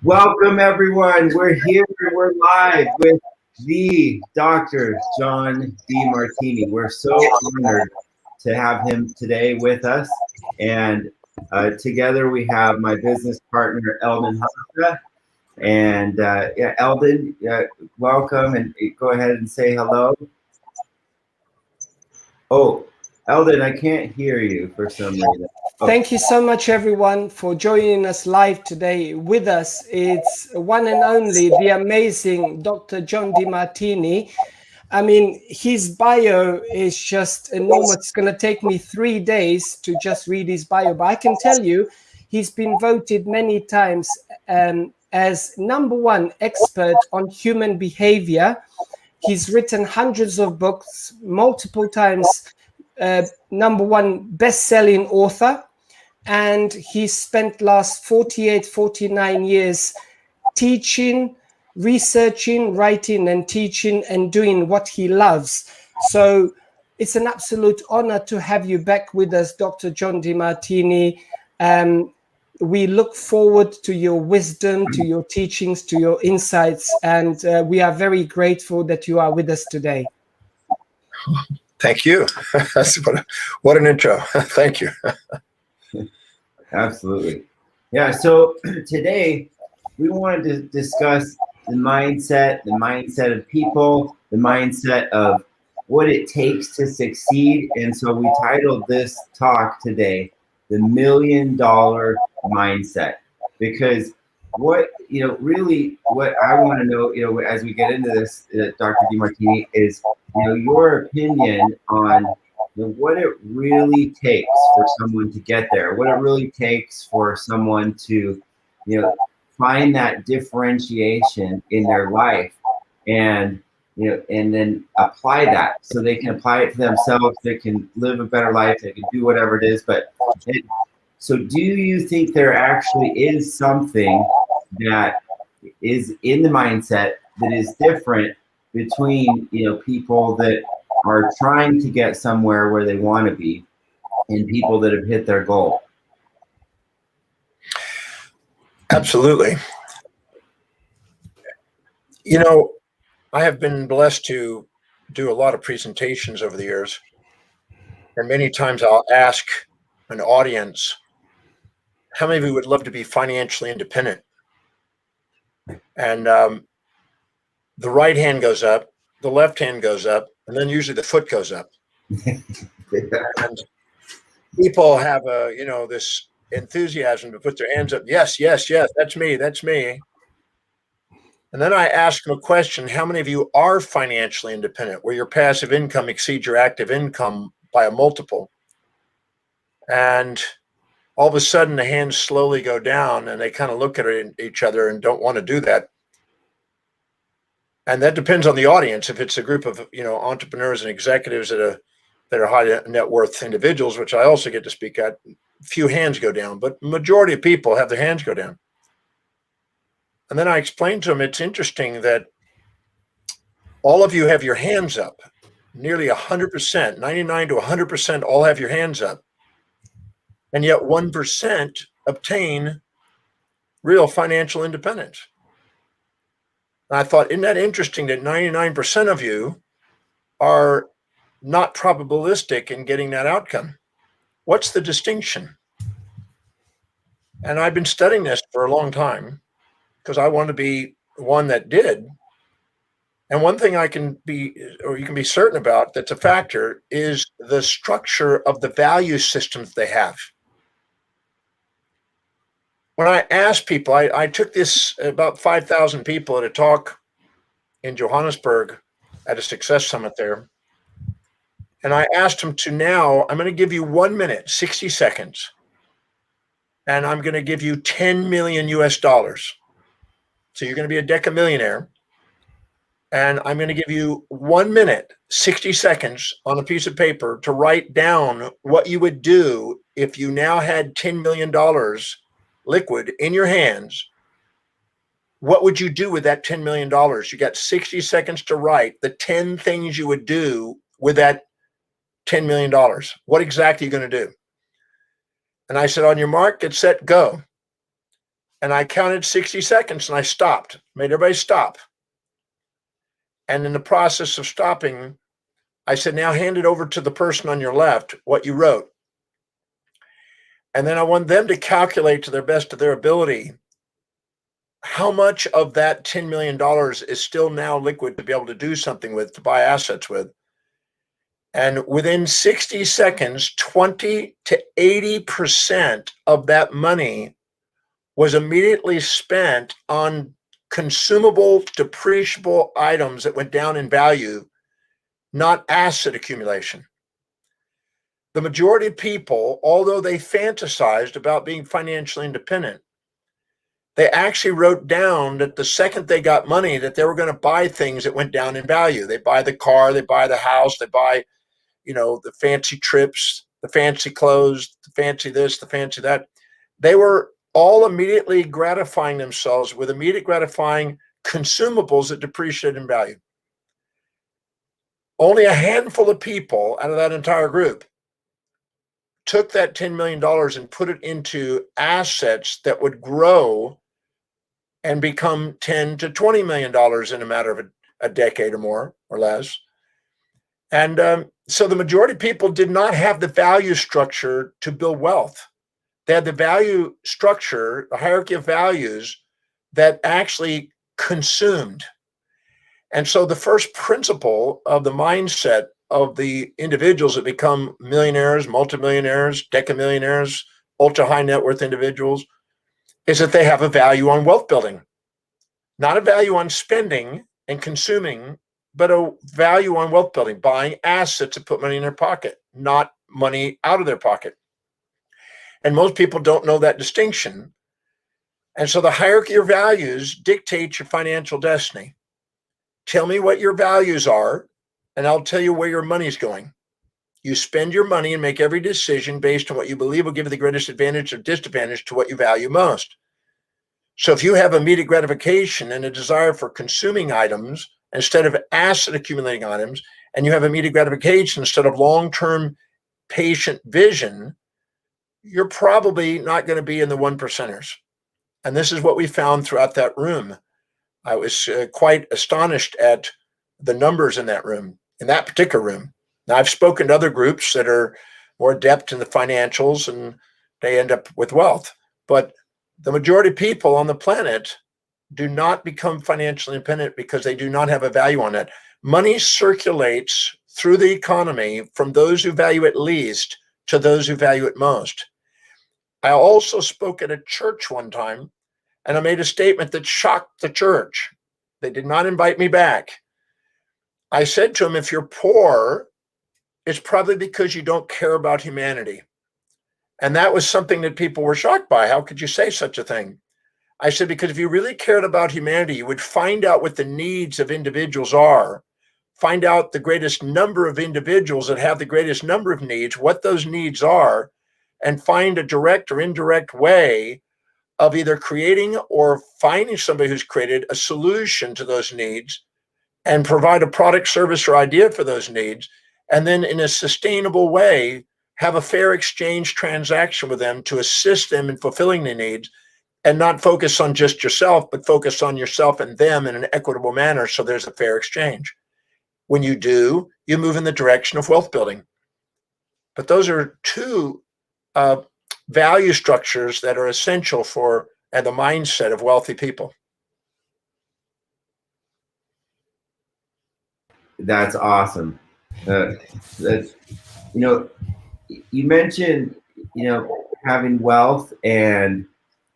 Welcome, everyone. We're here. We're live with the Dr. John Demartini. We're so honored to have him today with us. And together we have my business partner, Eldin Hasa. And yeah, Eldin, welcome. And go ahead and say hello. Oh, Eldin, I can't hear you for some reason. Oh. Thank you so much, everyone, for joining us live today. With us, it's one and only, the amazing Dr. John Demartini. I mean, his bio is just enormous. It's going to take me 3 days to just read his bio, but I can tell you, he's been voted many times as #1 expert on human behavior. He's written hundreds of books, multiple times #1 best-selling author. And he spent last 48, 49 years teaching, researching, writing and teaching and doing what he loves. So it's an absolute honor to have you back with us, Dr. John Demartini. We look forward to your wisdom, to your teachings, to your insights, and we are very grateful that you are with us today. Thank you. What an intro. Thank you. Absolutely. Yeah, so today we wanted to discuss the mindset of people, the mindset of what it takes to succeed. And so we titled this talk today, The $1 Million Mindset. Because really what I want to know, as we get into this, Dr. Demartini, is, your opinion on what it really takes for someone to get there, what it really takes for someone to, find that differentiation in their life and, and then apply that so they can apply it to themselves, they can live a better life, they can do whatever it is. So do you think there actually is something that is in the mindset that is different between, people that are trying to get somewhere where they want to be and people that have hit their goal? Absolutely. I have been blessed to do a lot of presentations over the years. And many times I'll ask an audience, how many of you would love to be financially independent? And the right hand goes up, the left hand goes up, and then usually the foot goes up. And people have this enthusiasm to put their hands up. Yes, that's me. And then I ask them a question: how many of you are financially independent, where your passive income exceeds your active income by a multiple? And all of a sudden the hands slowly go down and they kind of look at each other and don't want to do that. And that depends on the audience. If it's a group of entrepreneurs and executives that are high net worth individuals, which I also get to speak at, few hands go down, but majority of people have their hands go down. And then I explain to them, it's interesting that all of you have your hands up, nearly 100%, 99 to 100% all have your hands up. And yet 1% obtain real financial independence. And I thought, isn't that interesting that 99% of you are not probabilistic in getting that outcome? What's the distinction? And I've been studying this for a long time because I want to be one that did. And one thing you can be certain about that's a factor is the structure of the value systems they have. When I asked people, I took this about 5,000 people at a talk in Johannesburg at a success summit there. And I asked them I'm going to give you 1 minute, 60 seconds. And I'm going to give you 10 million US dollars. So you're going to be a decamillionaire. And I'm going to give you 1 minute, 60 seconds on a piece of paper to write down what you would do if you now had $10 million liquid in your hands. What would you do with that $10 million? You got 60 seconds to write the 10 things you would do with that $10 million. What exactly are you going to do? And I said, on your mark, get set, go. And I counted 60 seconds and I stopped, made everybody stop. And in the process of stopping, I said, now hand it over to the person on your left what you wrote. And then I want them to calculate to the best of their ability how much of that $10 million is still now liquid to be able to do something with, to buy assets with. And within 60 seconds, 20 to 80% of that money was immediately spent on consumable, depreciable items that went down in value, not asset accumulation. The majority of people, although they fantasized about being financially independent, they actually wrote down that the second they got money, that they were going to buy things that went down in value. They buy the car, they buy the house, they buy, the fancy trips, the fancy clothes, the fancy this, the fancy that. They were all immediately gratifying themselves with immediate gratifying consumables that depreciate in value. Only a handful of people out of that entire group took that $10 million and put it into assets that would grow and become $10 to $20 million in a matter of a decade or more or less. And so the majority of people did not have the value structure to build wealth. They had the value structure, the hierarchy of values that actually consumed. And so the first principle of the mindset of the individuals that become millionaires, multimillionaires, decamillionaires, ultra high net worth individuals is that they have a value on wealth building, not a value on spending and consuming, but a value on wealth building, buying assets that put money in their pocket, not money out of their pocket. And most people don't know that distinction. And so the hierarchy of values dictates your financial destiny. Tell me what your values are, and I'll tell you where your money's going. You spend your money and make every decision based on what you believe will give you the greatest advantage or disadvantage to what you value most. So if you have immediate gratification and a desire for consuming items instead of asset accumulating items, and you have immediate gratification instead of long-term patient vision, you're probably not going to be in the 1%ers. And this is what we found throughout that room. I was quite astonished at the numbers in that room, in that particular room. Now, I've spoken to other groups that are more adept in the financials and they end up with wealth. But the majority of people on the planet do not become financially independent because they do not have a value on it. Money circulates through the economy from those who value it least to those who value it most. I also spoke at a church one time, and I made a statement that shocked the church. They did not invite me back. I said to them, if you're poor, it's probably because you don't care about humanity. And that was something that people were shocked by. How could you say such a thing? I said, because if you really cared about humanity, you would find out what the needs of individuals are, find out the greatest number of individuals that have the greatest number of needs, what those needs are, and find a direct or indirect way of either creating or finding somebody who's created a solution to those needs and provide a product, service, or idea for those needs, and then in a sustainable way, have a fair exchange transaction with them to assist them in fulfilling their needs and not focus on just yourself, but focus on yourself and them in an equitable manner so there's a fair exchange. When you do, you move in the direction of wealth building. But those are two value structures that are essential for the mindset of wealthy people. That's awesome. That's, you mentioned, having wealth and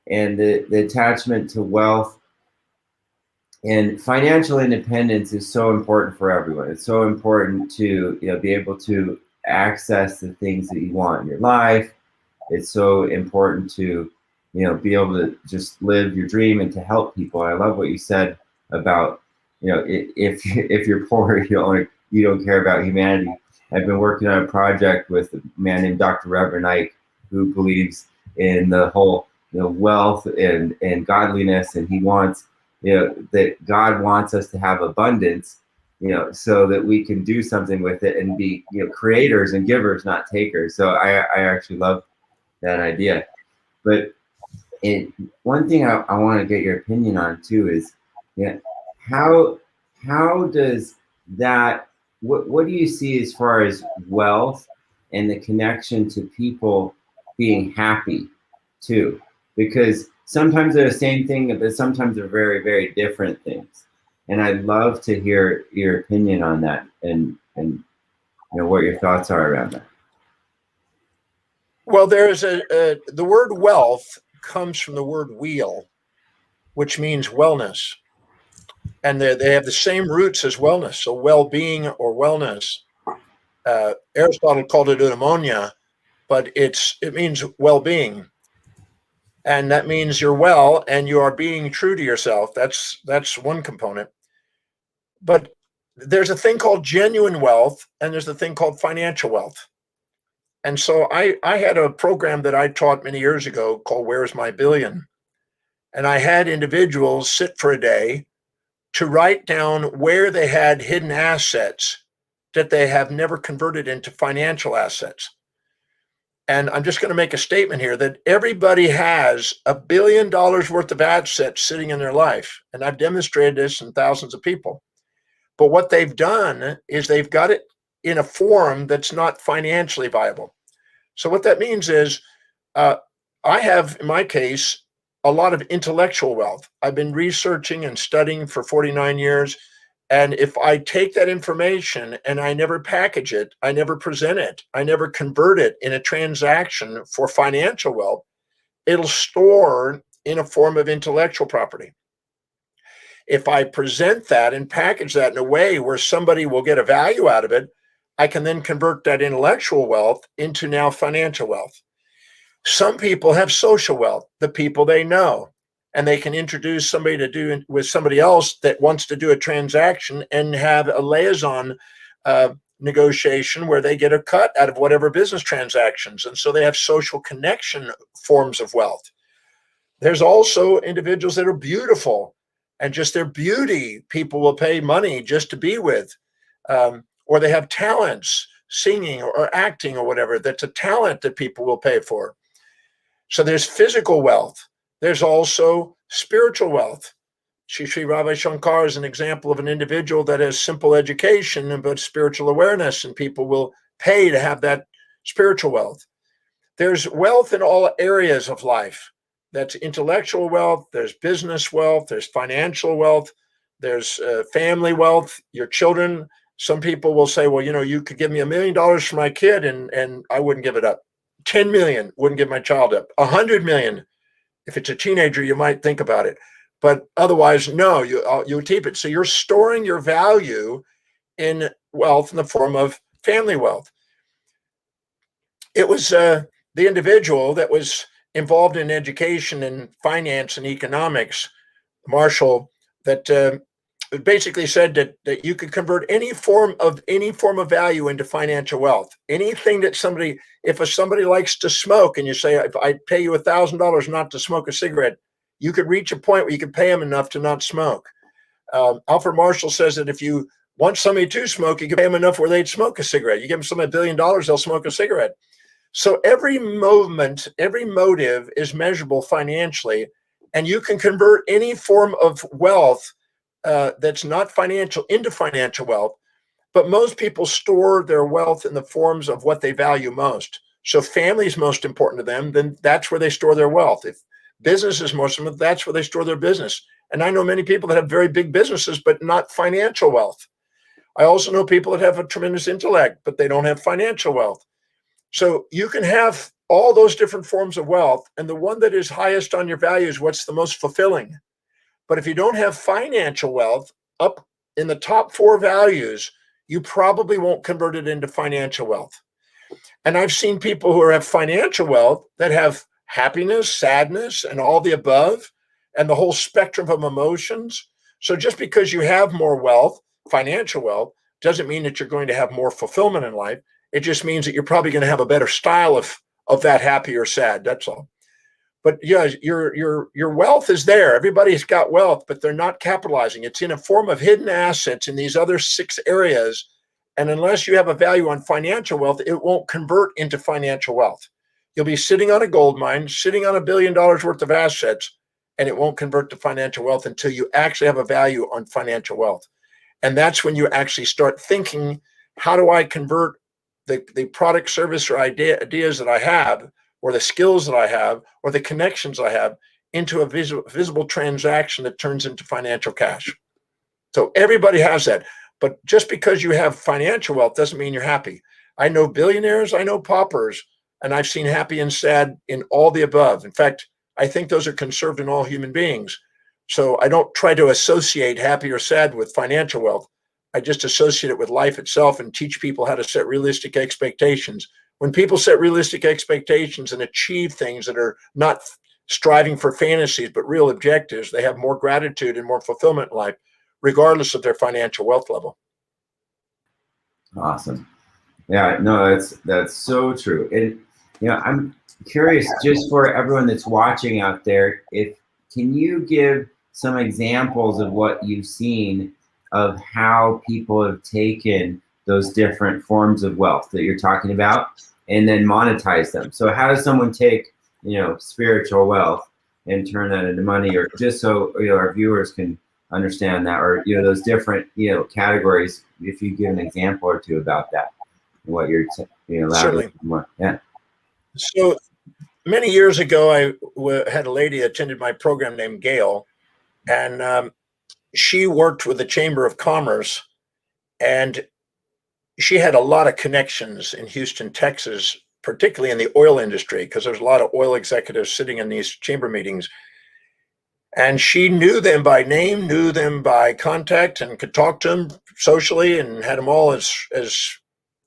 the attachment to wealth, and financial independence is so important for everyone. It's so important to be able to access the things that you want in your life. It's so important to be able to just live your dream and to help people. I love what you said about if you're poor, you don't care about humanity. I've been working on a project with a man named Dr. Reverend Ike, who believes in the whole wealth and godliness, and he wants that God wants us to have abundance, so that we can do something with it and be creators and givers, not takers. So I actually love that idea. But one thing I want to get your opinion on too is, yeah, how does that, what do you see as far as wealth and the connection to people being happy too? Because sometimes they're the same thing, but sometimes they're very, very different things. And I'd love to hear your opinion on that, and you know what your thoughts are around that. Well, there's the word wealth comes from the word wheel, which means wellness. And they have the same roots as wellness. So well-being or wellness. Aristotle called it eudaimonia, but it means well-being. And that means you're well and you are being true to yourself. That's one component. But there's a thing called genuine wealth, and there's a thing called financial wealth. And so I had a program that I taught many years ago called Where's My Billion? And I had individuals sit for a day to write down where they had hidden assets that they have never converted into financial assets. And I'm just going to make a statement here that everybody has $1 billion worth of assets sitting in their life. And I've demonstrated this in thousands of people. But what they've done is they've got it in a form that's not financially viable. So what that means is I have, in my case, a lot of intellectual wealth. I've been researching and studying for 49 years. And if I take that information and I never package it, I never present it, I never convert it in a transaction for financial wealth, it'll store in a form of intellectual property. If I present that and package that in a way where somebody will get a value out of it, I can then convert that intellectual wealth into now financial wealth. Some people have social wealth, the people they know, and they can introduce somebody to do with somebody else that wants to do a transaction and have a liaison negotiation where they get a cut out of whatever business transactions. And so they have social connection forms of wealth. There's also individuals that are beautiful, and just their beauty, people will pay money just to be with. Or they have talents, singing or acting or whatever, that's a talent that people will pay for. So there's physical wealth. There's also spiritual wealth. Sri Ravi Shankar is an example of an individual that has simple education but spiritual awareness, and people will pay to have that spiritual wealth. There's wealth in all areas of life. That's intellectual wealth, there's business wealth, there's financial wealth, there's family wealth, your children. Some people will say, well, you know, you could give me $1 million for my kid and I wouldn't give it up. 10 million, wouldn't give my child up. 100 million, if it's a teenager, you might think about it. But otherwise, no, you keep it. So you're storing your value in wealth in the form of family wealth. It was the individual that was involved in education and finance and economics, Marshall, that basically said that you could convert any form of value into financial wealth. Anything that somebody, if somebody likes to smoke and you say, if I pay you $1,000 not to smoke a cigarette, you could reach a point where you could pay them enough to not smoke. Alfred Marshall says that if you want somebody to smoke, you can pay them enough where they'd smoke a cigarette. You give them somebody $1 billion, they'll smoke a cigarette. So every movement, every motive is measurable financially, and you can convert any form of wealth that's not financial into financial wealth. But most people store their wealth in the forms of what they value most. So family is most important to them, then that's where they store their wealth. If business is most important, that's where they store their business. And I know many people that have very big businesses, but not financial wealth. I also know people that have a tremendous intellect, but they don't have financial wealth. So you can have all those different forms of wealth, and the one that is highest on your value is what's the most fulfilling. But if you don't have financial wealth up in the top 4 values, you probably won't convert it into financial wealth. And I've seen people who have financial wealth that have happiness, sadness, and all the above, and the whole spectrum of emotions. So just because you have more wealth, financial wealth, doesn't mean that you're going to have more fulfillment in life. It just means that you're probably going to have a better style of that happy or sad. That's all. But yeah, your wealth is there. Everybody's got wealth, but they're not capitalizing. It's in a form of hidden assets in these other 6 areas. And unless you have a value on financial wealth, it won't convert into financial wealth. You'll be sitting on a gold mine, sitting on $1 billion worth of assets, and it won't convert to financial wealth until you actually have a value on financial wealth. And that's when you actually start thinking, how do I convert the product, service, or ideas that I have, or the skills that I have, or the connections I have into a visible transaction that turns into financial cash? So everybody has that. But just because you have financial wealth doesn't mean you're happy. I know billionaires, I know paupers, and I've seen happy and sad in all the above. In fact, I think those are conserved in all human beings. So I don't try to associate happy or sad with financial wealth. I just associate it with life itself and teach people how to set realistic expectations. When people set realistic expectations and achieve things that are not striving for fantasies, but real objectives, they have more gratitude and more fulfillment in life, regardless of their financial wealth level. Awesome. Yeah, no, that's so true. And I'm curious, just for everyone that's watching out there, can you give some examples of what you've seen of how people have taken those different forms of wealth that you're talking about and then monetize them? So how does someone take, spiritual wealth and turn that into money, or just so our viewers can understand that, or those different categories? If you give an example or two about that, what you're certainly more. Yeah. So many years ago, I had a lady attended my program named Gail, and she worked with the Chamber of Commerce, and she had a lot of connections in Houston, Texas, particularly in the oil industry, because there's a lot of oil executives sitting in these chamber meetings. And she knew them by name, knew them by contact, and could talk to them socially, and had them all as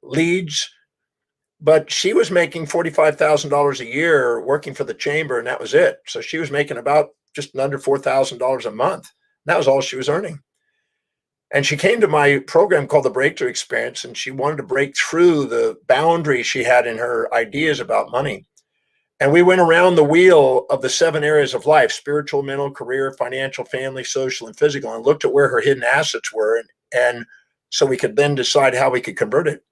leads. But she was making $45,000 a year working for the chamber, and that was it. So she was making about just under $4,000 a month. That was all she was earning. And she came to my program called the Breakthrough Experience, and she wanted to break through the boundaries she had in her ideas about money. And we went around the wheel of the 7 areas of life: spiritual, mental, career, financial, family, social, and physical, and looked at where her hidden assets were. And so we could then decide how we could convert it.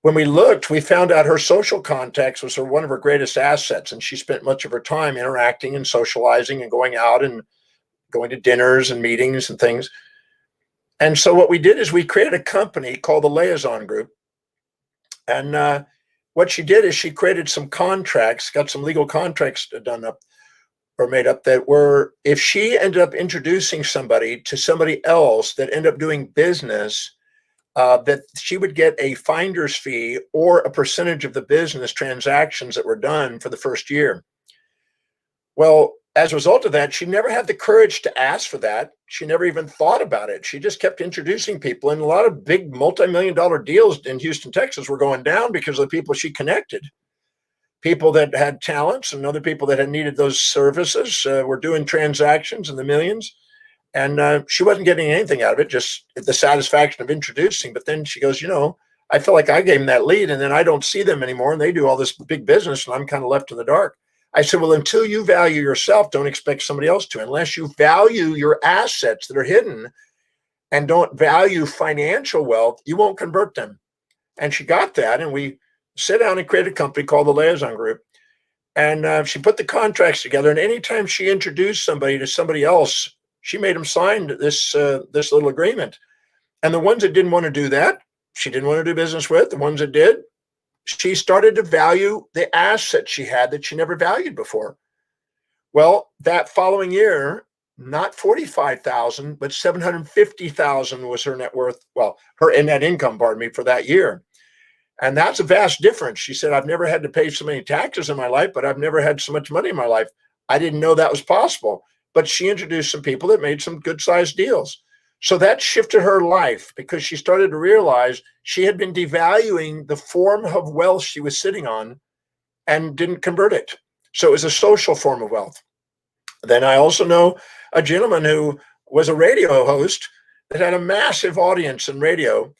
When we looked, we found out her social context was one of her greatest assets. And she spent much of her time interacting and socializing and going out and going to dinners and meetings and things. And so what we did is we created a company called the Liaison Group. And what she did is she created some contracts, got some legal contracts done up or made up, that were, if she ended up introducing somebody to somebody else that ended up doing business, that she would get a finder's fee or a percentage of the business transactions that were done for the first year. Well, as a result of that, she never had the courage to ask for that. She never even thought about it. She just kept introducing people, and a lot of big multi-million-dollar deals in Houston, Texas were going down because of the people she connected. People that had talents and other people that had needed those services were doing transactions in the millions. And she wasn't getting anything out of it, just the satisfaction of introducing. But then she goes, I feel like I gave them that lead, and then I don't see them anymore, and they do all this big business, and I'm kind of left in the dark. I said, well, until you value yourself, don't expect somebody else to. Unless you value your assets that are hidden and don't value financial wealth, you won't convert them. And she got that, and we sat down and created a company called the Liaison Group. And she put the contracts together, and anytime she introduced somebody to somebody else, she made them sign this little agreement. And the ones that didn't want to do that, she didn't want to do business with. The ones that did, she started to value the assets she had that she never valued before. Well, that following year, not 45,000, but 750,000 was her net worth. Well, her net income, for that year. And that's a vast difference. She said, I've never had to pay so many taxes in my life, but I've never had so much money in my life. I didn't know that was possible. But she introduced some people that made some good sized deals. So that shifted her life, because she started to realize she had been devaluing the form of wealth she was sitting on and didn't convert it. So it was a social form of wealth. Then I also know a gentleman who was a radio host that had a massive audience in radio.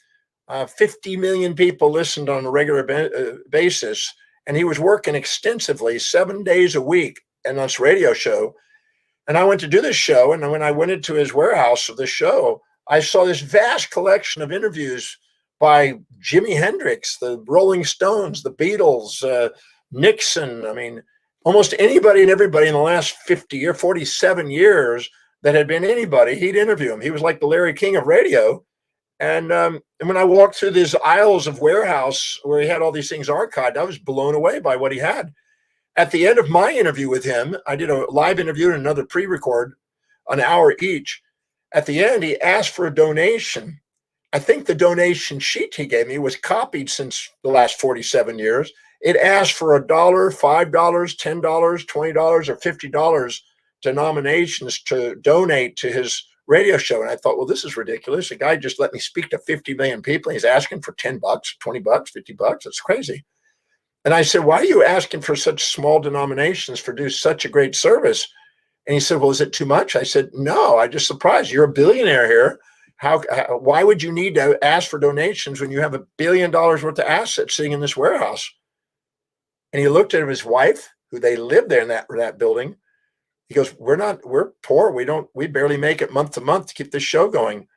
50 million people listened on a regular basis. And he was working extensively 7 days a week in this radio show. And I went to do this show, and when I went into his warehouse of this show, I saw this vast collection of interviews by Jimi Hendrix, the Rolling Stones, the Beatles, Nixon. I mean, almost anybody and everybody in the last 50 or 47 years that had been anybody, he'd interview him. He was like the Larry King of radio. And when I walked through these aisles of warehouse where he had all these things archived, I was blown away by what he had. At the end of my interview with him, I did a live interview and another pre-record, an hour each. At the end, he asked for a donation. I think the donation sheet he gave me was copied since the last 47 years. It asked for $1, $5, $10, $20, or $50 denominations to donate to his radio show. And I thought, well, this is ridiculous. A guy just let me speak to 50 million people. And he's asking for $10, $20, $50. That's crazy. And I said, why are you asking for such small denominations for do such a great service? And he said, well, is it too much? I said, no, I'm just surprised. You're a billionaire here. Why would you need to ask for donations when you have $1 billion worth of assets sitting in this warehouse? And he looked at his wife, who they lived there in that building. He goes, we're poor. We barely make it month to month to keep this show going.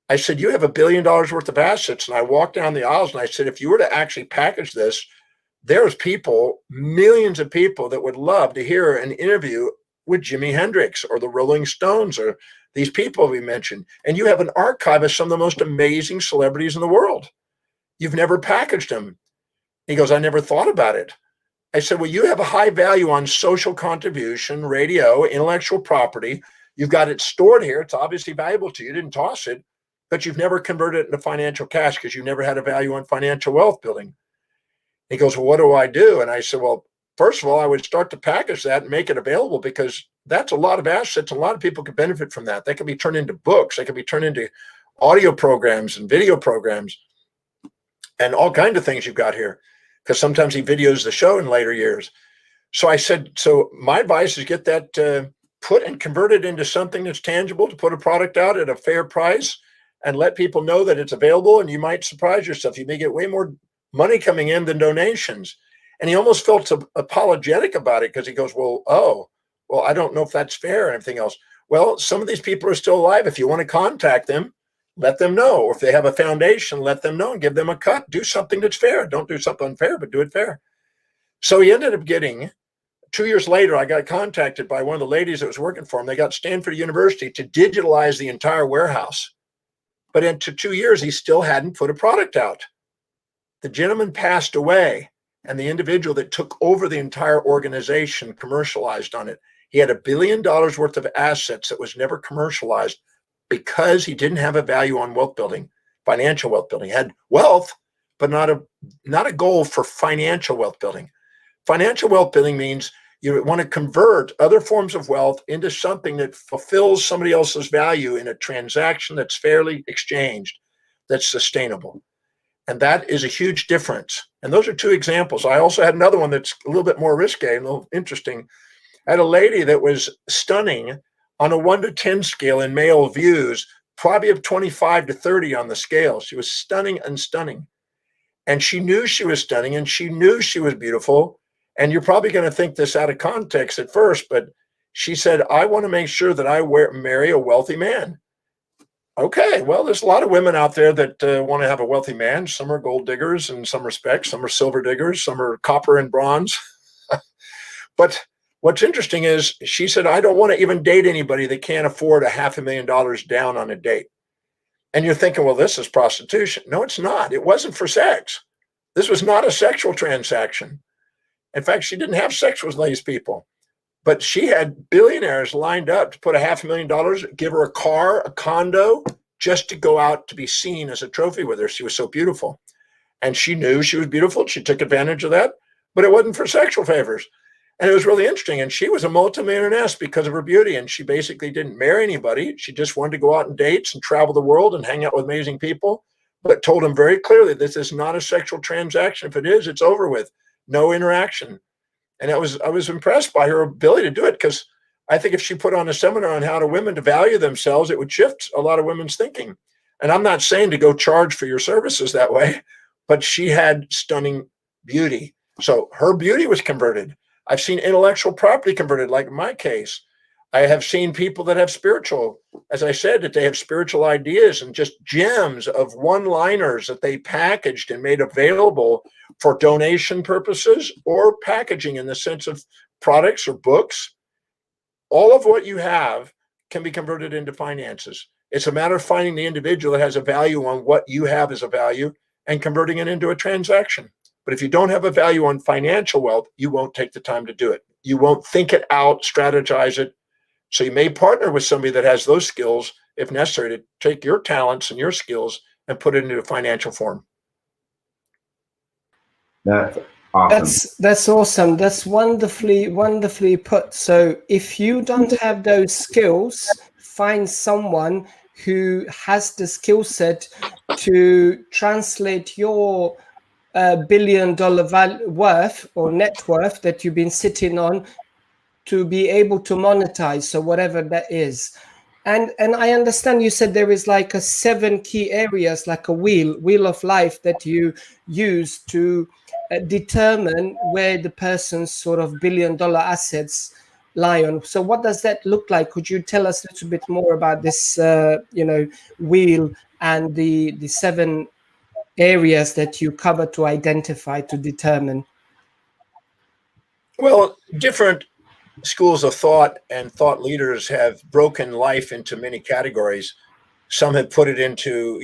I said, you have $1 billion worth of assets. And I walked down the aisles and I said, if you were to actually package this, there's people, millions of people that would love to hear an interview with Jimi Hendrix or the Rolling Stones or these people we mentioned. And you have an archive of some of the most amazing celebrities in the world. You've never packaged them. He goes, I never thought about it. I said, well, you have a high value on social contribution, radio, intellectual property. You've got it stored here. It's obviously valuable to you. You didn't toss it, but you've never converted it into financial cash because you never had a value on financial wealth building. He goes, well, what do I do? And I said, well, first of all, I would start to package that and make it available because that's a lot of assets. A lot of people could benefit from that. They can be turned into books. They can be turned into audio programs and video programs and all kinds of things you've got here because sometimes he videos the show in later years. So I said, so my advice is get that put and convert it into something that's tangible, to put a product out at a fair price and let people know that it's available. And you might surprise yourself. You may get way more money coming in than donations. And he almost felt apologetic about it because he goes, well, I don't know if that's fair and everything else. Well, some of these people are still alive. If you want to contact them, let them know. Or if they have a foundation, let them know and give them a cut. Do something that's fair. Don't do something unfair, but do it fair. So he ended up getting, 2 years later, I got contacted by one of the ladies that was working for him. They got Stanford University to digitalize the entire warehouse. But into 2 years, he still hadn't put a product out. The gentleman passed away, and the individual that took over the entire organization commercialized on it. He had $1 billion worth of assets that was never commercialized because he didn't have a value on wealth building, financial wealth building. He had wealth, but not a goal for financial wealth building. Financial wealth building means you want to convert other forms of wealth into something that fulfills somebody else's value in a transaction that's fairly exchanged, that's sustainable. And that is a huge difference. And those are two examples. I also had another one that's a little bit more risque, a little interesting. I had a lady that was stunning on a 1 to 10 scale in male views, probably of 25 to 30 on the scale. She was stunning and stunning. And she knew she was stunning and she knew she was beautiful. And you're probably going to think this out of context at first, but she said, I want to make sure that I marry a wealthy man. Okay, well, there's a lot of women out there that want to have a wealthy man. Some are gold diggers in some respects. Some are silver diggers. Some are copper and bronze. But what's interesting is she said, I don't want to even date anybody that can't afford $500,000 down on a date. And you're thinking, well, this is prostitution. No, it's not. It wasn't for sex. This was not a sexual transaction. In fact, she didn't have sex with these people. But she had billionaires lined up to put $500,000, give her a car, a condo, just to go out to be seen as a trophy with her. She was so beautiful. And she knew she was beautiful. She took advantage of that, but it wasn't for sexual favors. And it was really interesting. And she was a multimillionaire because of her beauty. And she basically didn't marry anybody. She just wanted to go out on dates and travel the world and hang out with amazing people, but told them very clearly, this is not a sexual transaction. If it is, it's over with. No interaction. And I was impressed by her ability to do it because I think if she put on a seminar on how to women to value themselves, it would shift a lot of women's thinking. And I'm not saying to go charge for your services that way, but she had stunning beauty. So her beauty was converted. I've seen intellectual property converted, like in my case. I have seen people that have spiritual, as I said, that they have spiritual ideas and just gems of one-liners that they packaged and made available for donation purposes or packaging in the sense of products or books. All of what you have can be converted into finances. It's a matter of finding the individual that has a value on what you have as a value and converting it into a transaction. But if you don't have a value on financial wealth, you won't take the time to do it. You won't think it out, strategize it. So you may partner with somebody that has those skills, if necessary, to take your talents and your skills and put it into a financial form. That's awesome. That's awesome. That's wonderfully put. So if you don't have those skills, find someone who has the skill set to translate your $1 billion worth or net worth that you've been sitting on to be able to monetize, so whatever that is. And I understand you said there is like a 7 key areas, like a wheel of life that you use to determine where the person's sort of $1 billion assets lie on. So what does that look like? Could you tell us a little bit more about this wheel and the 7 areas that you cover to identify, to determine? Well, different schools of thought and thought leaders have broken life into many categories. Some have put it into,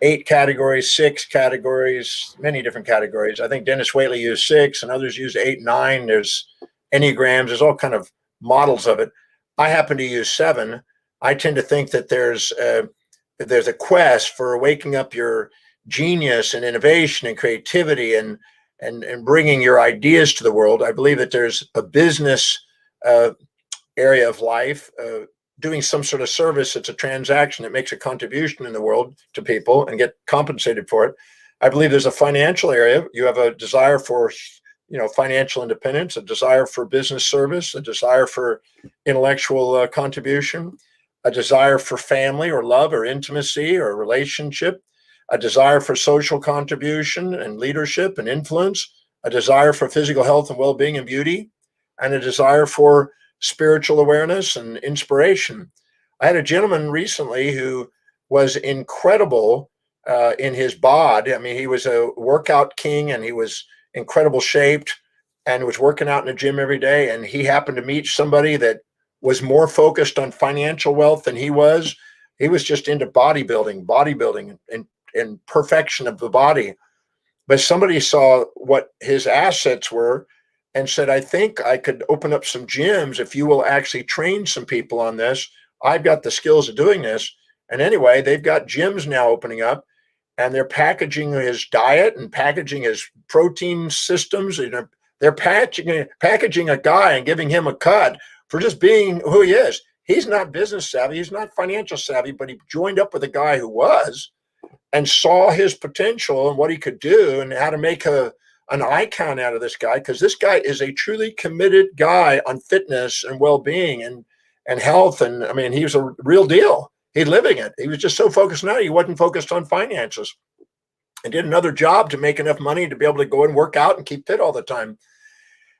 8 categories, 6 categories, many different categories. I think Dennis Waitley used 6 and others use 8, 9. There's Enneagrams. There's all kind of models of it. I happen to use 7. I tend to think that there's a quest for waking up your genius and innovation and creativity and bringing your ideas to the world. I believe that there's a business area of life, doing some sort of service. It's a transaction that makes a contribution in the world to people and get compensated for it. I believe there's a financial area. You have a desire for, financial independence, a desire for business service, a desire for intellectual contribution, a desire for family or love or intimacy or relationship, a desire for social contribution and leadership and influence, a desire for physical health and well-being and beauty, and a desire for spiritual awareness and inspiration. I had a gentleman recently who was incredible in his bod. I mean, he was a workout king and he was incredible shaped and was working out in the gym every day. And he happened to meet somebody that was more focused on financial wealth than he was. He was just into bodybuilding and perfection of the body. But somebody saw what his assets were and said, I think I could open up some gyms if you will actually train some people on this. I've got the skills of doing this. And anyway, they've got gyms now opening up and they're packaging his diet and packaging his protein systems. They're packaging a guy and giving him a cut for just being who he is. He's not business savvy. He's not financial savvy, but he joined up with a guy who was and saw his potential and what he could do and how to make an icon out of this guy, because this guy is a truly committed guy on fitness and well-being and health. And I mean, he was a real deal. He's living it. He was just so focused now. He wasn't focused on finances and did another job to make enough money to be able to go and work out and keep fit all the time.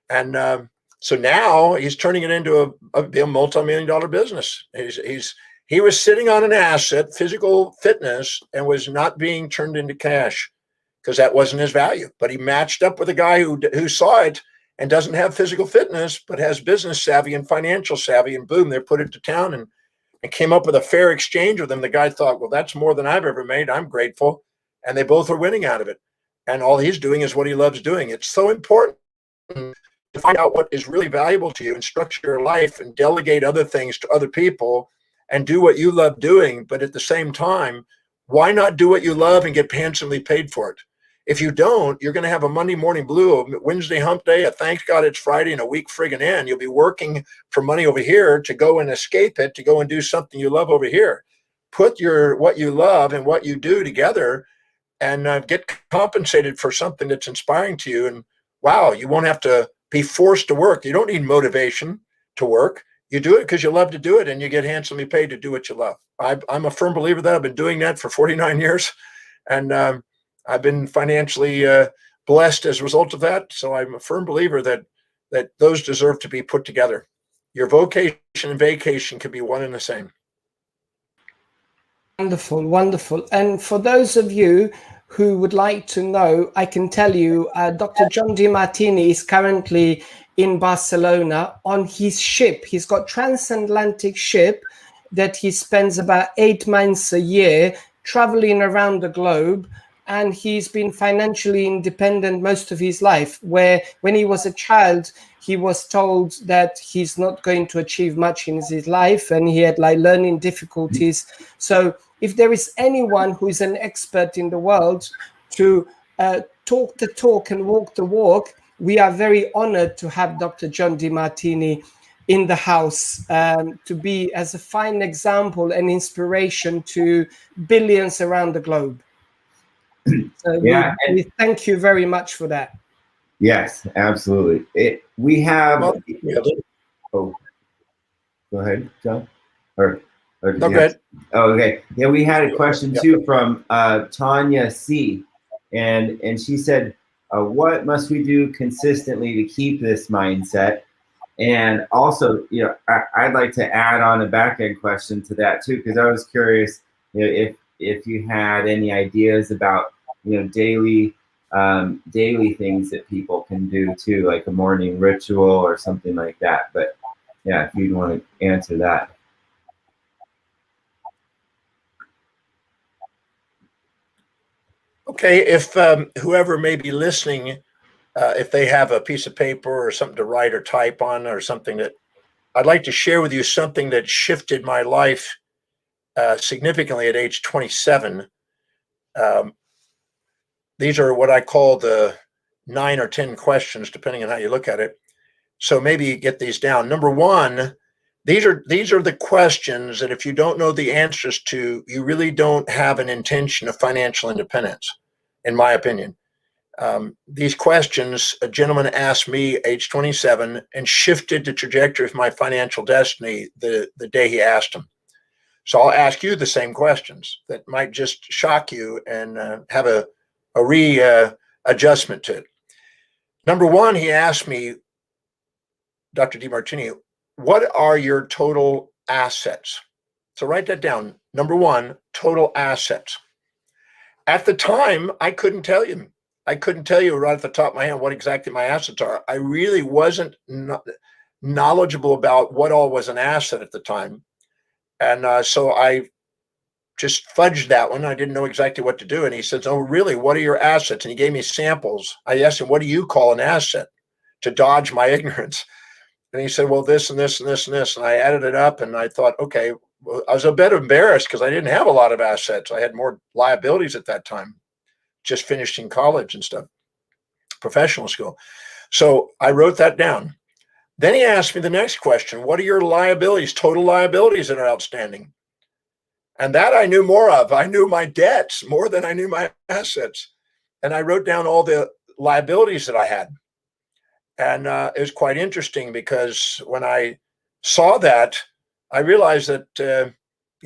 And so now he's turning it into a multi-million-dollar business. He was sitting on an asset, physical fitness, and was not being turned into cash because that wasn't his value. But he matched up with a guy who saw it and doesn't have physical fitness, but has business savvy and financial savvy. And boom, they put it to town and came up with a fair exchange with him. The guy thought, well, that's more than I've ever made. I'm grateful. And they both are winning out of it. And all he's doing is what he loves doing. It's so important to find out what is really valuable to you and structure your life and delegate other things to other people and do what you love doing. But at the same time, why not do what you love and get handsomely paid for it? If you don't, you're going to have a Monday morning blue, a Wednesday hump day, a thank God it's Friday, and a week friggin' end. You'll be working for money over here to go and escape it, to go and do something you love over here. Put what you love and what you do together and get compensated for something that's inspiring to you. And wow, you won't have to be forced to work. You don't need motivation to work. You do it because you love to do it, and you get handsomely paid to do what you love. I'm a firm believer that I've been doing that for 49 years, and I've been financially blessed as a result of that. So I'm a firm believer that those deserve to be put together. Your vocation and vacation can be one and the same. Wonderful, wonderful. And for those of you who would like to know, I can tell you, Dr. Jonhn Demartini is currently in Barcelona on his ship. He's got transatlantic ship that he spends about 8 months a year traveling around the globe. And he's been financially independent most of his life, where when he was a child, he was told that he's not going to achieve much in his life, and he had like learning difficulties. So if there is anyone who is an expert in the world to talk the talk and walk the walk, we are very honored to have Dr. Jonhn Demartini in the house, to be as a fine example and inspiration to billions around the globe. So Yeah, we thank you very much for that. Yes, absolutely. We have. Well, yeah. Oh, go ahead, John. Or No, go ahead. Oh, okay. Yeah, we had a question too from Tanya C, and she said, "What must we do consistently to keep this mindset?" And also, you know, I'd like to add on a back end question to that too, because I was curious, you know, if you had any ideas about, you know, daily things that people can do too, like a morning ritual or something like that. But yeah, if you'd want to answer that. Okay, if whoever may be listening, if they have a piece of paper or something to write or type on or something, that I'd like to share with you something that shifted my life significantly at age 27. These are what I call the 9 or 10 questions, depending on how you look at it. So maybe you get these down. Number one, these are the questions that if you don't know the answers to, you really don't have an intention of financial independence, in my opinion. These questions, a gentleman asked me age 27 and shifted the trajectory of my financial destiny the day he asked them. So I'll ask you the same questions that might just shock you and have a readjustment to it. Number one, he asked me, Dr. Demartini, what are your total assets? So write that down. Number one, total assets. At the time, I couldn't tell you. I couldn't tell you right at the top of my head what exactly my assets are. I really wasn't knowledgeable about what all was an asset at the time. And so I just fudged that one. I didn't know exactly what to do. And he says, oh, really? What are your assets? And he gave me samples. I asked him, what do you call an asset? To dodge my ignorance. And he said, well, this and this and this and this. And I added it up and I thought, okay, well, I was a bit embarrassed because I didn't have a lot of assets. I had more liabilities at that time, just finishing college and stuff, professional school. So I wrote that down. Then he asked me the next question, what are your liabilities, total liabilities that are outstanding? And that I knew more of. I knew my debts more than I knew my assets. And I wrote down all the liabilities that I had. And it was quite interesting because when I saw that, I realized that,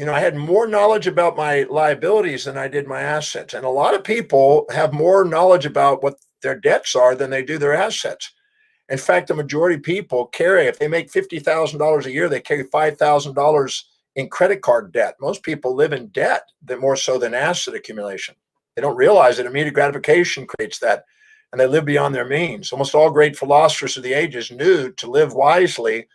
I had more knowledge about my liabilities than I did my assets. And a lot of people have more knowledge about what their debts are than they do their assets. In fact, the majority of people carry, if they make $50,000 a year, they carry $5,000 in credit card debt. Most people live in debt more so than asset accumulation. They don't realize that immediate gratification creates that, and they live beyond their means. Almost all great philosophers of the ages knew to live wisely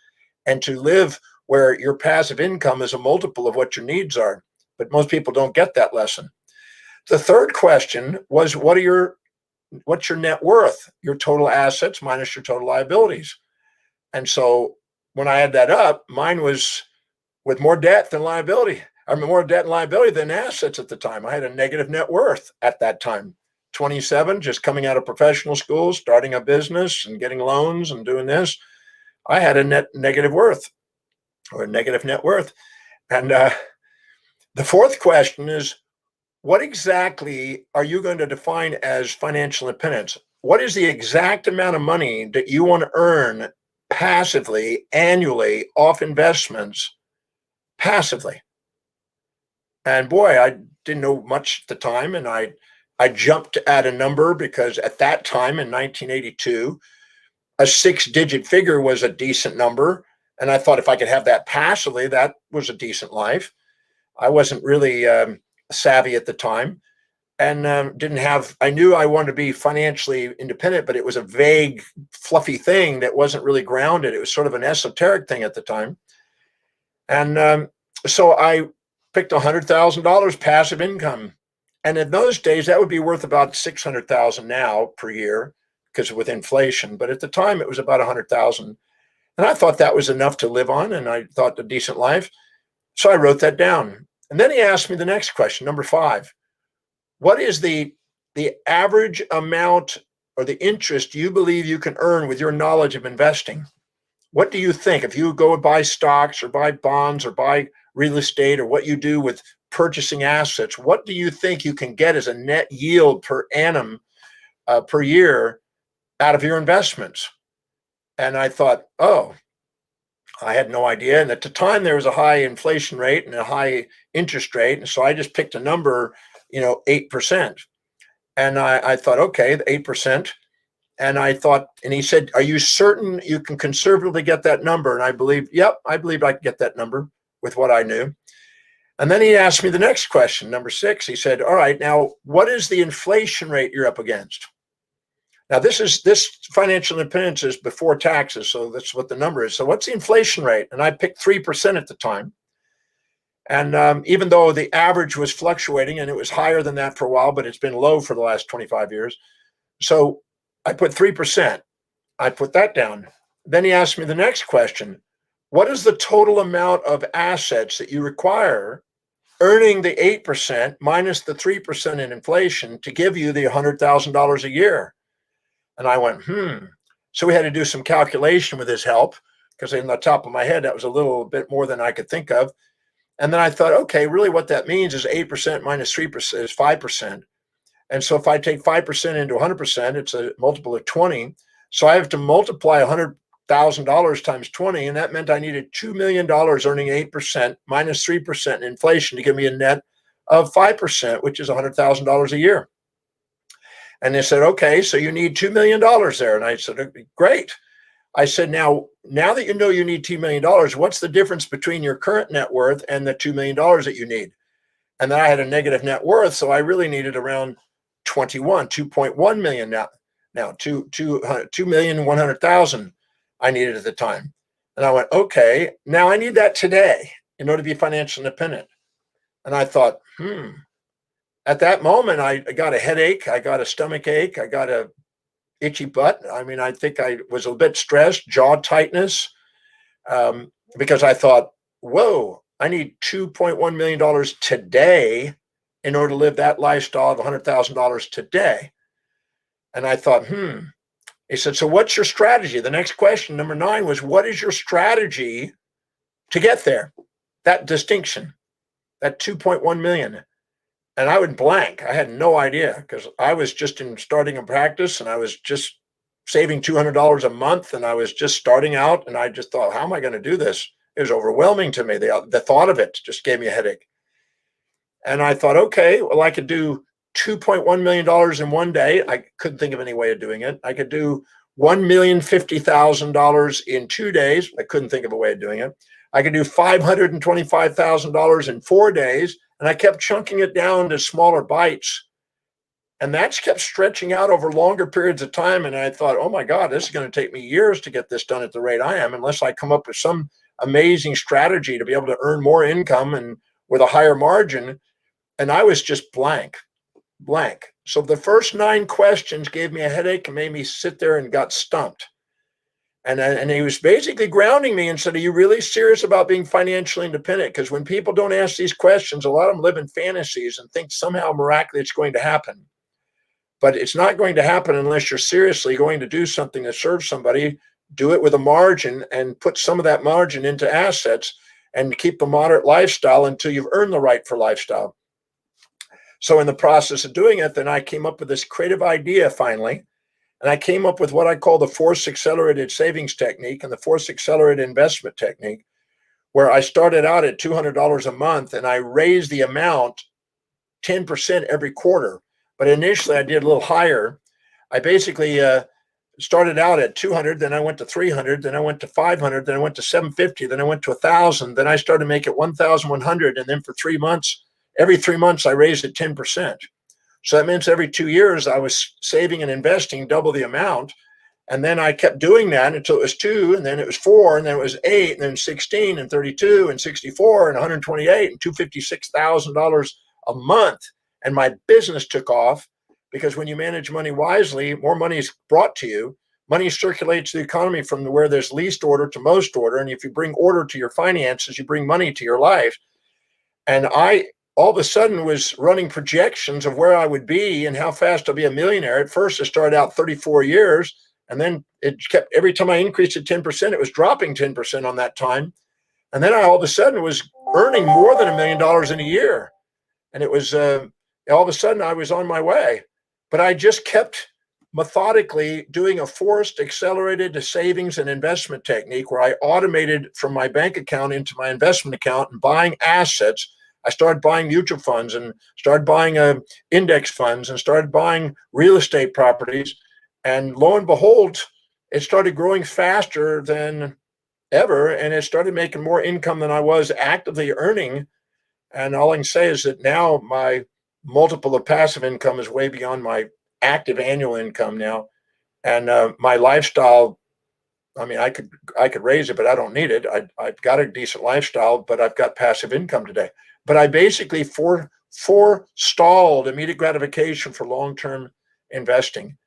and to live where your passive income is a multiple of what your needs are. But most people don't get that lesson. The third question was, what's your net worth? Your total assets minus your total liabilities. And so when I add that up, mine was with more debt than liability. I mean, more debt and liability than assets at the time. I had a negative net worth at that time. 27, just coming out of professional school, starting a business and getting loans and doing this. I had a negative worth or a negative net worth. And the fourth question is, what exactly are you going to define as financial independence? What is the exact amount of money that you want to earn passively, annually, off investments, passively? And boy, I didn't know much at the time. And I jumped at a number because at that time in 1982, a 6-digit figure was a decent number. And I thought if I could have that passively, that was a decent life. I wasn't really savvy at the time, and I knew I wanted to be financially independent, but it was a vague, fluffy thing that wasn't really grounded. It was sort of an esoteric thing at the time. And so I picked $100,000 passive income. And in those days, that would be worth about $600,000 now per year because with inflation. But at the time, it was about $100,000. And I thought that was enough to live on, and I thought a decent life. So I wrote that down. And then he asked me the next question, number 5. What is the average amount or the interest you believe you can earn with your knowledge of investing? What do you think? If you go and buy stocks or buy bonds or buy real estate or what you do with purchasing assets, what do you think you can get as a net yield per annum per year out of your investments? And I thought, oh, I had no idea. And at the time, there was a high inflation rate and a high interest rate. And so I just picked a number, 8%. And I thought, okay, 8%. And I thought, and he said, are you certain you can conservatively get that number? And I believe, yep, I believe I could get that number with what I knew. And then he asked me the next question, number 6. He said, all right, now, what is the inflation rate you're up against? Now, this financial independence is before taxes, so that's what the number is. So what's the inflation rate? And I picked 3% at the time. And even though the average was fluctuating, and it was higher than that for a while, but it's been low for the last 25 years. So I put 3%. I put that down. Then he asked me the next question. What is the total amount of assets that you require earning the 8% minus the 3% in inflation to give you the $100,000 a year? And I went, So we had to do some calculation with his help, because in the top of my head, that was a little bit more than I could think of. And then I thought, okay, really what that means is 8% minus 3% is 5%. And so if I take 5% into 100%, it's a multiple of 20. So I have to multiply $100,000 times 20. And that meant I needed $2 million earning 8% minus 3% in inflation to give me a net of 5%, which is $100,000 a year. And they said, okay, so you need $2 million there. And I said, great. I said, now that you know you need $2 million, what's the difference between your current net worth and the $2 million that you need? And then I had a negative net worth, so I really needed around 2.1 million now 2,100,000 I needed at the time. And I went, okay, now I need that today in order to be financially independent. And I thought, At that moment, I got a headache, I got a stomach ache, I got a itchy butt. I mean, I think I was a bit stressed, jaw tightness, because I thought, whoa, I need $2.1 million today in order to live that lifestyle of $100,000 today. And I thought, He said, so what's your strategy? The next question, number 9, was, what is your strategy to get there? That distinction, that 2.1 million. And I went blank. I had no idea, because I was just starting a practice, and I was just saving $200 a month, and I was just starting out, and I just thought, how am I going to do this? It was overwhelming to me. The thought of it just gave me a headache. And I thought, okay, well, I could do $2.1 million in one day. I couldn't think of any way of doing it. I could do $1,050,000 in 2 days. I couldn't think of a way of doing it. I could do $525,000 in 4 days. And I kept chunking it down to smaller bites. And that's kept stretching out over longer periods of time. And I thought, oh my God, this is going to take me years to get this done at the rate I am, unless I come up with some amazing strategy to be able to earn more income and with a higher margin. And I was just blank. So the first 9 questions gave me a headache and made me sit there and got stumped. And he was basically grounding me and said, are you really serious about being financially independent? Because when people don't ask these questions, a lot of them live in fantasies and think somehow miraculously it's going to happen. But it's not going to happen unless you're seriously going to do something that serves somebody. Do it with a margin and put some of that margin into assets and keep a moderate lifestyle until you've earned the right for lifestyle. So in the process of doing it, then I came up with this creative idea finally. And I came up with what I call the force accelerated savings technique and the force accelerated investment technique, where I started out at $200 a month and I raised the amount 10% every quarter. But initially I did a little higher. I basically started out at 200, then I went to 300, then I went to 500, then I went to 750, then I went to 1,000, then I started making 1,100, and then for 3 months, every 3 months I raised it 10%. So that means every 2 years I was saving and investing double the amount. And then I kept doing that until it was 2, and then it was 4, and then it was 8, and then 16, and 32, and 64, and 128, and $256,000 a month. And my business took off, because when you manage money wisely, more money is brought to you. Money circulates the economy from where there's least order to most order. And if you bring order to your finances, you bring money to your life. And I all of a sudden was running projections of where I would be and how fast I'll be a millionaire. At first, I started out 34 years. And then it kept, every time I increased it 10%, it was dropping 10% on that time. And then I all of a sudden was earning more than $1 million in a year. And it was, all of a sudden I was on my way. But I just kept methodically doing a forced accelerated savings and investment technique where I automated from my bank account into my investment account and buying assets. I started buying mutual funds and started buying index funds and started buying real estate properties. And lo and behold, it started growing faster than ever. And it started making more income than I was actively earning. And all I can say is that now my multiple of passive income is way beyond my active annual income now. And my lifestyle, I mean, I could raise it, but I don't need it. I've got a decent lifestyle, but I've got passive income today. But I basically forestalled immediate gratification for long-term investing.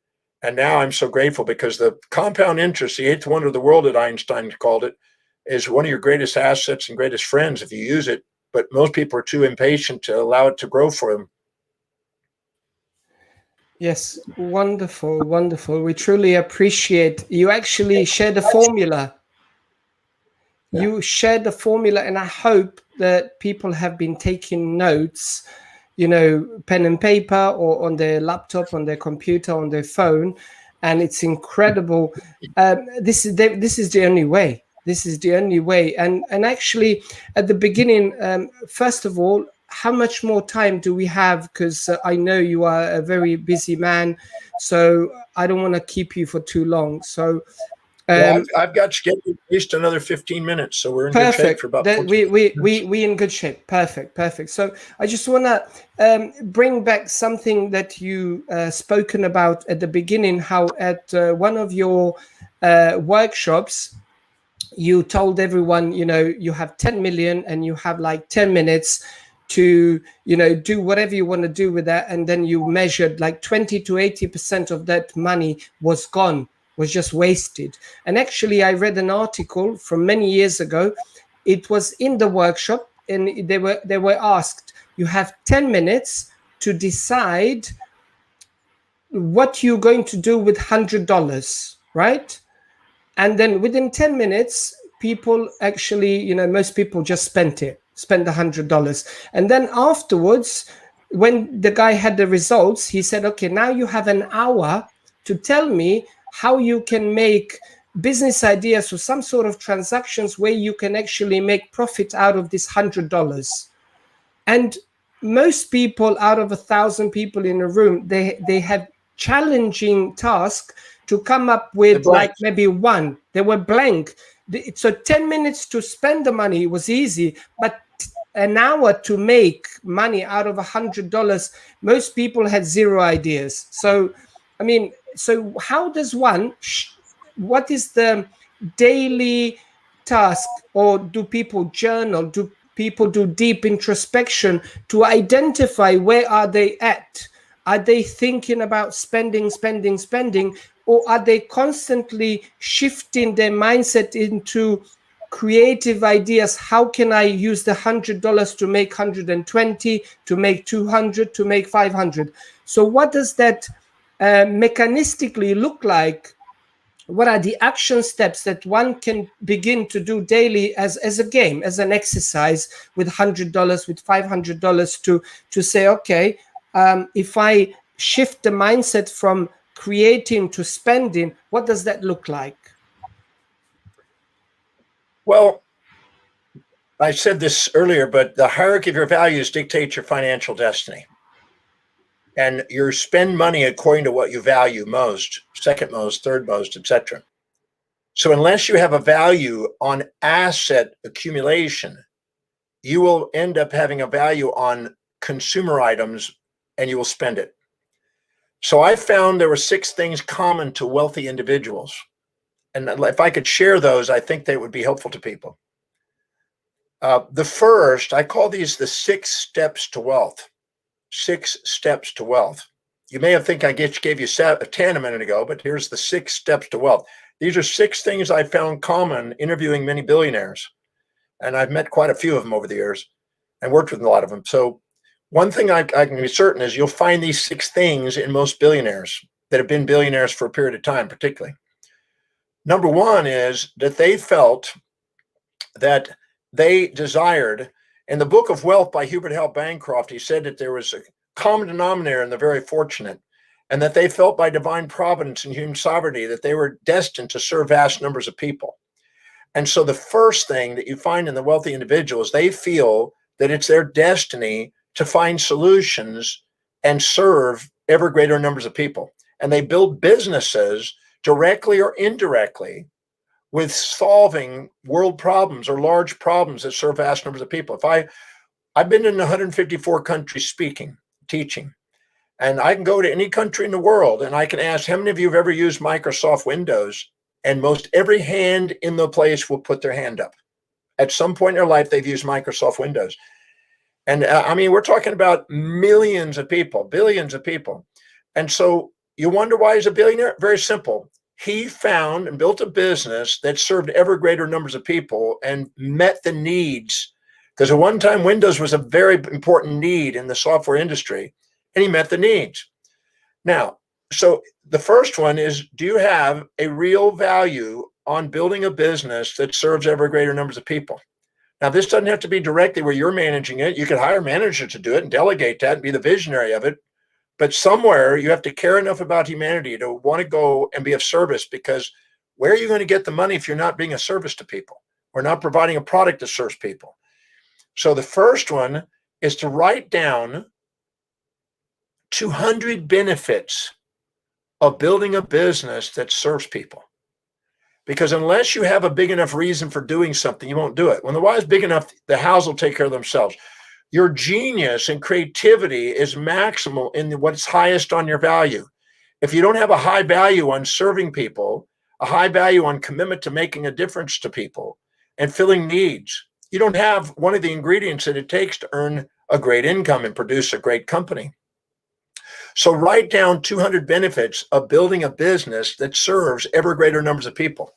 And now I'm so grateful, because the compound interest, the eighth wonder of the world, that Einstein called it, is one of your greatest assets and greatest friends if you use it. But most people are too impatient to allow it to grow for them. Yes, wonderful, wonderful. We truly appreciate you actually share the formula. You share the formula, and I hope that people have been taking notes, pen and paper, or on their laptop, on their computer, on their phone. And it's incredible. This is the only way. This is the only way. And actually, at the beginning, first of all, how much more time do we have? Because I know you are a very busy man, so I don't want to keep you for too long. So I've got scheduled at least another 15 minutes, so we're in good shape for about 14 minutes. We in good shape. Perfect. So I just want to bring back something that you spoken about at the beginning, how at one of your workshops, you told everyone, you have 10 million and you have like 10 minutes to, do whatever you want to do with that. And then you measured like 20 to 80% of that money was gone, was just wasted. And actually, I read an article from many years ago. It was in the workshop, and they were asked, you have 10 minutes to decide what you're going to do with $100, right? And then within 10 minutes, people actually, most people just spent the $100. And then afterwards, when the guy had the results, he said, okay, now you have an hour to tell me how you can make business ideas or some sort of transactions where you can actually make profit out of this $100. And most people, out of 1,000 people in a room, they have challenging task to come up with like maybe one. They were blank. So 10 minutes to spend the money was easy, but an hour to make money out of $100, most people had zero ideas. So, I mean, so how does one, what is the daily task, or do people journal? Do people do deep introspection to identify where are they at? Are they thinking about spending, or are they constantly shifting their mindset into creative ideas? How can I use the $100 to make 120, to make 200, to make 500? So what does that mechanistically look like? What are the action steps that one can begin to do daily as a game, as an exercise, with $100, with $500, to say, okay, if I shift the mindset from creating to spending, what does that look like? Well, I said this earlier, but the hierarchy of your values dictates your financial destiny. and you spend money according to what you value most, second most, third most, etc. So unless you have a value on asset accumulation, you will end up having a value on consumer items and you will spend it. So I found there were 6 things common to wealthy individuals. And if I could share those, I think they would be helpful to people. The first, I call these the 6 steps to wealth. 6 steps to wealth. You may have think I gave you 10 a minute ago, but here's the 6 steps to wealth. These are 6 things I found common interviewing many billionaires. And I've met quite a few of them over the years and worked with a lot of them. So one thing I can be certain is you'll find these 6 things in most billionaires that have been billionaires for a period of time, particularly. Number one is that they felt that they desired, in the Book of Wealth by Hubert Hall Bancroft, he said that there was a common denominator in the very fortunate, and that they felt by divine providence and human sovereignty that they were destined to serve vast numbers of people. And so the first thing that you find in the wealthy individuals, they feel that it's their destiny to find solutions and serve ever greater numbers of people. And they build businesses directly or indirectly with solving world problems or large problems that serve vast numbers of people. I've been in 154 countries speaking, teaching, and I can go to any country in the world and I can ask, how many of you have ever used Microsoft Windows? And most every hand in the place will put their hand up. At some point in their life, they've used Microsoft Windows. And I mean, we're talking about millions of people, billions of people. And so you wonder why he's a billionaire? Very simple. He found and built a business that served ever greater numbers of people and met the needs. Because at one time, Windows was a very important need in the software industry, and he met the needs. Now, so the first one is, do you have a real value on building a business that serves ever greater numbers of people? Now, this doesn't have to be directly where you're managing it. You could hire a manager to do it and delegate that and be the visionary of it. But somewhere you have to care enough about humanity to want to go and be of service, because where are you going to get the money if you're not being a service to people or not providing a product that serves people? So the first one is to write down 200 benefits of building a business that serves people. Because unless you have a big enough reason for doing something, you won't do it. When the why is big enough, the hows will take care of themselves. Your genius and creativity is maximal in what's highest on your value. If you don't have a high value on serving people, a high value on commitment to making a difference to people and filling needs, you don't have one of the ingredients that it takes to earn a great income and produce a great company. So write down 200 benefits of building a business that serves ever greater numbers of people.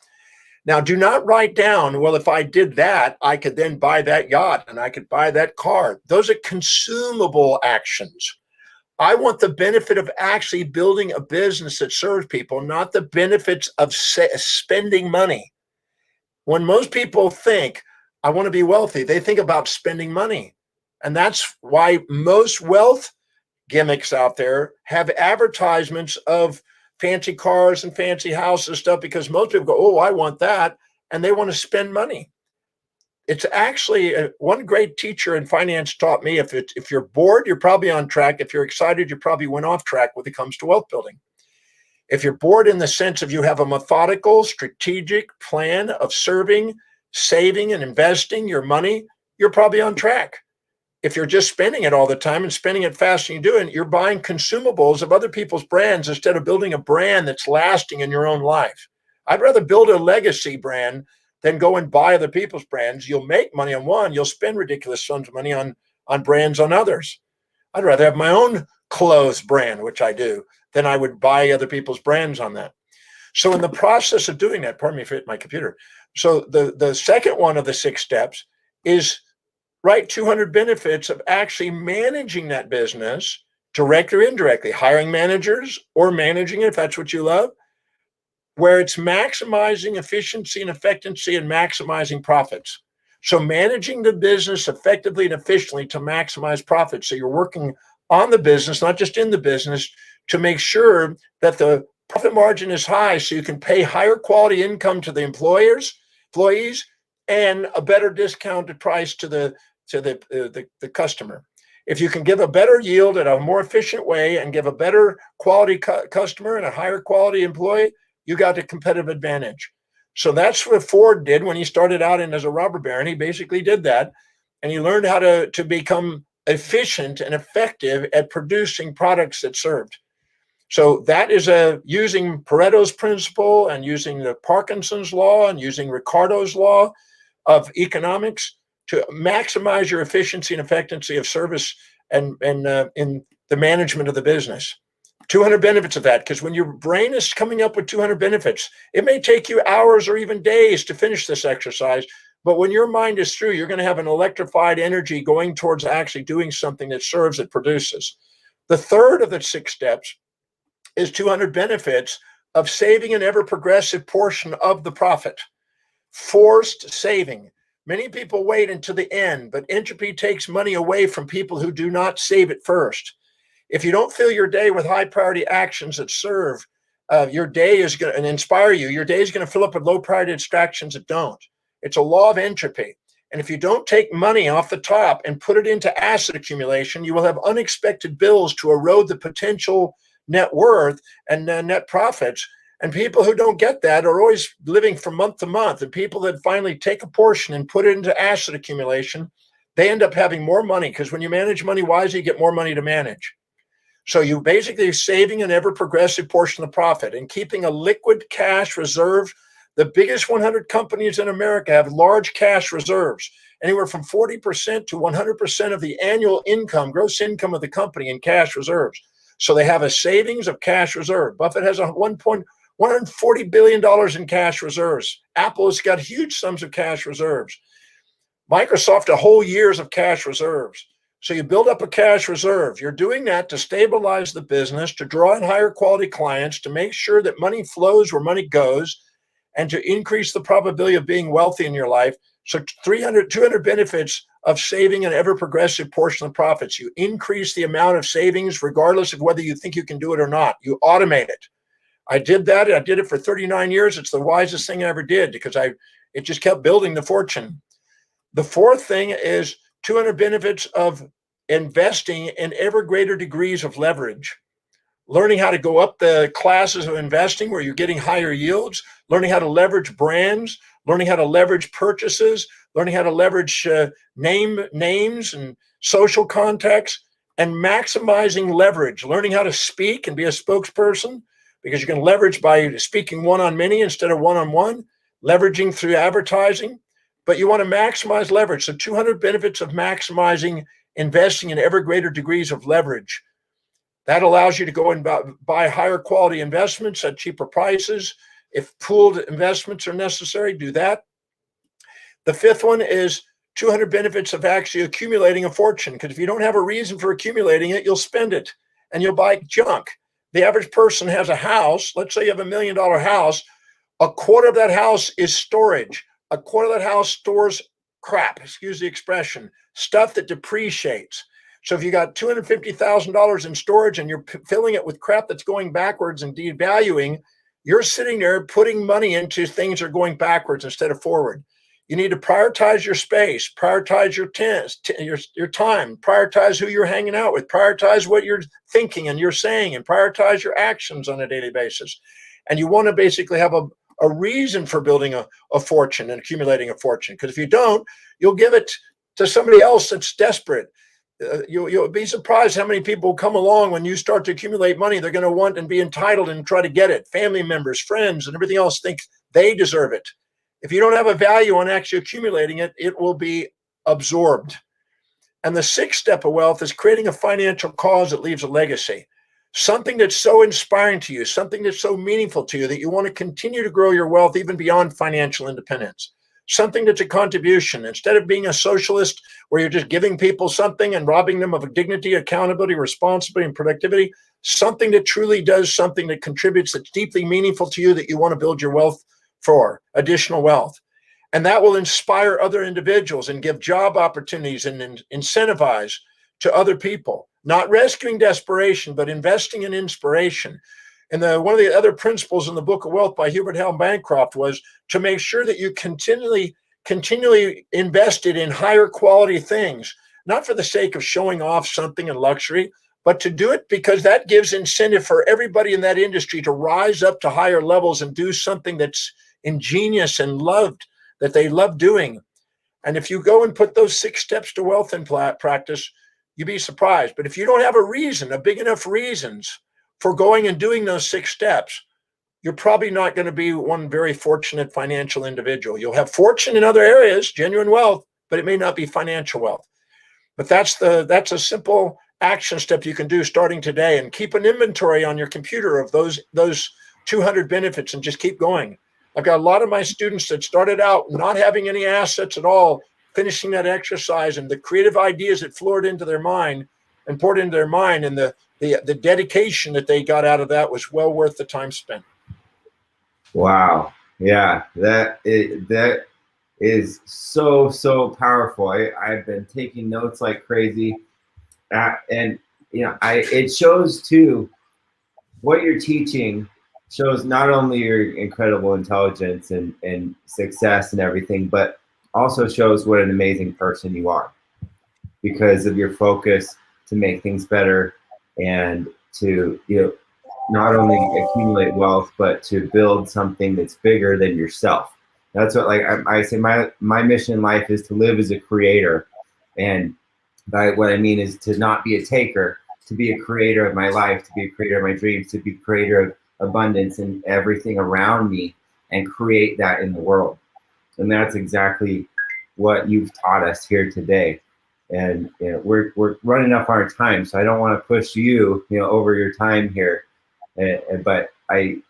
Now, do not write down, well, if I did that, I could then buy that yacht and I could buy that car. Those are consumable actions. I want the benefit of actually building a business that serves people, not the benefits of spending money. When most people think, I want to be wealthy, they think about spending money. And that's why most wealth gimmicks out there have advertisements of fancy cars and fancy houses and stuff, because most people go, oh, I want that. And they want to spend money. It's actually one great teacher in finance taught me, if you're bored, you're probably on track. If you're excited, you probably went off track when it comes to wealth building. If you're bored in the sense of you have a methodical, strategic plan of serving, saving, and investing your money, you're probably on track. If you're just spending it all the time and spending it fast and you do it, you're buying consumables of other people's brands instead of building a brand that's lasting in your own life. I'd rather build a legacy brand than go and buy other people's brands. You'll make money on one, you'll spend ridiculous sums of money on brands on others. I'd rather have my own clothes brand, which I do, than I would buy other people's brands on that. So in the process of doing that, pardon me if I hit my computer. So the second one of the 6 steps is write 200 benefits of actually managing that business, directly or indirectly, hiring managers or managing it if that's what you love, where it's maximizing efficiency and effectiveness and maximizing profits. So managing the business effectively and efficiently to maximize profits. So you're working on the business, not just in the business, to make sure that the profit margin is high so you can pay higher quality income to the employees, and a better discounted price to the customer. If you can give a better yield at a more efficient way and give a better quality customer and a higher quality employee, you got a competitive advantage. So that's what Ford did when he started out in as a robber baron. He basically did that, and he learned how to become efficient and effective at producing products that served. So that is using Pareto's principle and using the Parkinson's law and using Ricardo's law of economics to maximize your efficiency and effectiveness of service and in the management of the business. 200 benefits of that, because when your brain is coming up with 200 benefits, it may take you hours or even days to finish this exercise. But when your mind is through, you're going to have an electrified energy going towards actually doing something that serves, that produces. The third of the 6 steps is 200 benefits of saving an ever progressive portion of the profit. Forced saving. Many people wait until the end, but entropy takes money away from people who do not save it first. If you don't fill your day with high priority actions that serve, your day is going to inspire you. Your day is going to fill up with low priority distractions that don't. It's a law of entropy. And if you don't take money off the top and put it into asset accumulation, you will have unexpected bills to erode the potential net worth and net profits. And people who don't get that are always living from month to month. And people that finally take a portion and put it into asset accumulation, they end up having more money, because when you manage money wisely, you get more money to manage. So you basically saving an ever progressive portion of the profit and keeping a liquid cash reserve. The biggest 100 companies in America have large cash reserves, anywhere from 40% to 100% of the annual income, gross income of the company in cash reserves. So they have a savings of cash reserve. Buffett has $140 billion in cash reserves. Apple has got huge sums of cash reserves. Microsoft, a whole year's of cash reserves. So you build up a cash reserve. You're doing that to stabilize the business, to draw in higher quality clients, to make sure that money flows where money goes, and to increase the probability of being wealthy in your life. So 200 benefits of saving an ever progressive portion of profits. You increase the amount of savings regardless of whether you think you can do it or not. You automate it. I did that. I did it for 39 years. It's the wisest thing I ever did, because it just kept building the fortune. The fourth thing is 200 benefits of investing in ever greater degrees of leverage. Learning how to go up the classes of investing where you're getting higher yields, learning how to leverage brands, learning how to leverage purchases, learning how to leverage names and social contacts, and maximizing leverage, learning how to speak and be a spokesperson, because you can leverage by speaking one-on-many instead of one-on-one, leveraging through advertising. But you want to maximize leverage. So 200 benefits of maximizing investing in ever greater degrees of leverage. That allows you to go and buy higher quality investments at cheaper prices. If pooled investments are necessary, do that. The fifth one is 200 benefits of actually accumulating a fortune. Because if you don't have a reason for accumulating it, you'll spend it and you'll buy junk. The average person has a house. Let's say you have $1 million house. A quarter of that house is storage. A quarter of that house stores crap, excuse the expression, stuff that depreciates. So if you got $250,000 in storage and you're filling it with crap that's going backwards and devaluing, you're sitting there putting money into things that are going backwards instead of forward. You need to prioritize your space, prioritize your time, prioritize who you're hanging out with, prioritize what you're thinking and you're saying, and prioritize your actions on a daily basis. And you want to basically have a reason for building a fortune and accumulating a fortune. Because if you don't, you'll give it to somebody else that's desperate. You'll be surprised how many people come along when you start to accumulate money. They're going to want and be entitled and try to get it. Family members, friends, and everything else think they deserve it. If you don't have a value on actually accumulating it, it will be absorbed. And the sixth step of wealth is creating a financial cause that leaves a legacy. Something that's so inspiring to you, something that's so meaningful to you that you want to continue to grow your wealth even beyond financial independence. Something that's a contribution. Instead of being a socialist where you're just giving people something and robbing them of dignity, accountability, responsibility, and productivity, something that truly does something that contributes, that's deeply meaningful to you, that you want to build your wealth for, additional wealth. And that will inspire other individuals and give job opportunities and incentivize to other people. Not rescuing desperation, but investing in inspiration. And one of the other principles in the Book of Wealth by Hubert Howell Bancroft was to make sure that you continually invested in higher quality things, not for the sake of showing off something in luxury, but to do it because that gives incentive for everybody in that industry to rise up to higher levels and do something that's ingenious and loved, that they love doing. And if you go and put those 6 steps to wealth in practice, you'd be surprised. But if you don't have a reason, a big enough reasons for going and doing those 6 steps, you're probably not going to be one very fortunate financial individual. You'll have fortune in other areas, genuine wealth, but it may not be financial wealth. But that's a simple action step you can do starting today, and keep an inventory on your computer of those 200 benefits and just keep going. I've got a lot of my students that started out not having any assets at all, finishing that exercise, and the creative ideas that poured into their mind, and the dedication that they got out of that was well worth the time spent. Wow. Yeah, that is so powerful. I've been taking notes like crazy, and it shows too. What you're teaching shows not only your incredible intelligence and success and everything, but also shows what an amazing person you are, because of your focus to make things better and to not only accumulate wealth, but to build something that's bigger than yourself. That's what, like I say, my mission in life is to live as a creator. And by what I mean is to not be a taker, to be a creator of my life, to be a creator of my dreams, to be a creator of abundance and everything around me, and create that in the world. And that's exactly what you've taught us here today. And we're running up our time, so I don't want to push you, over your time here. But I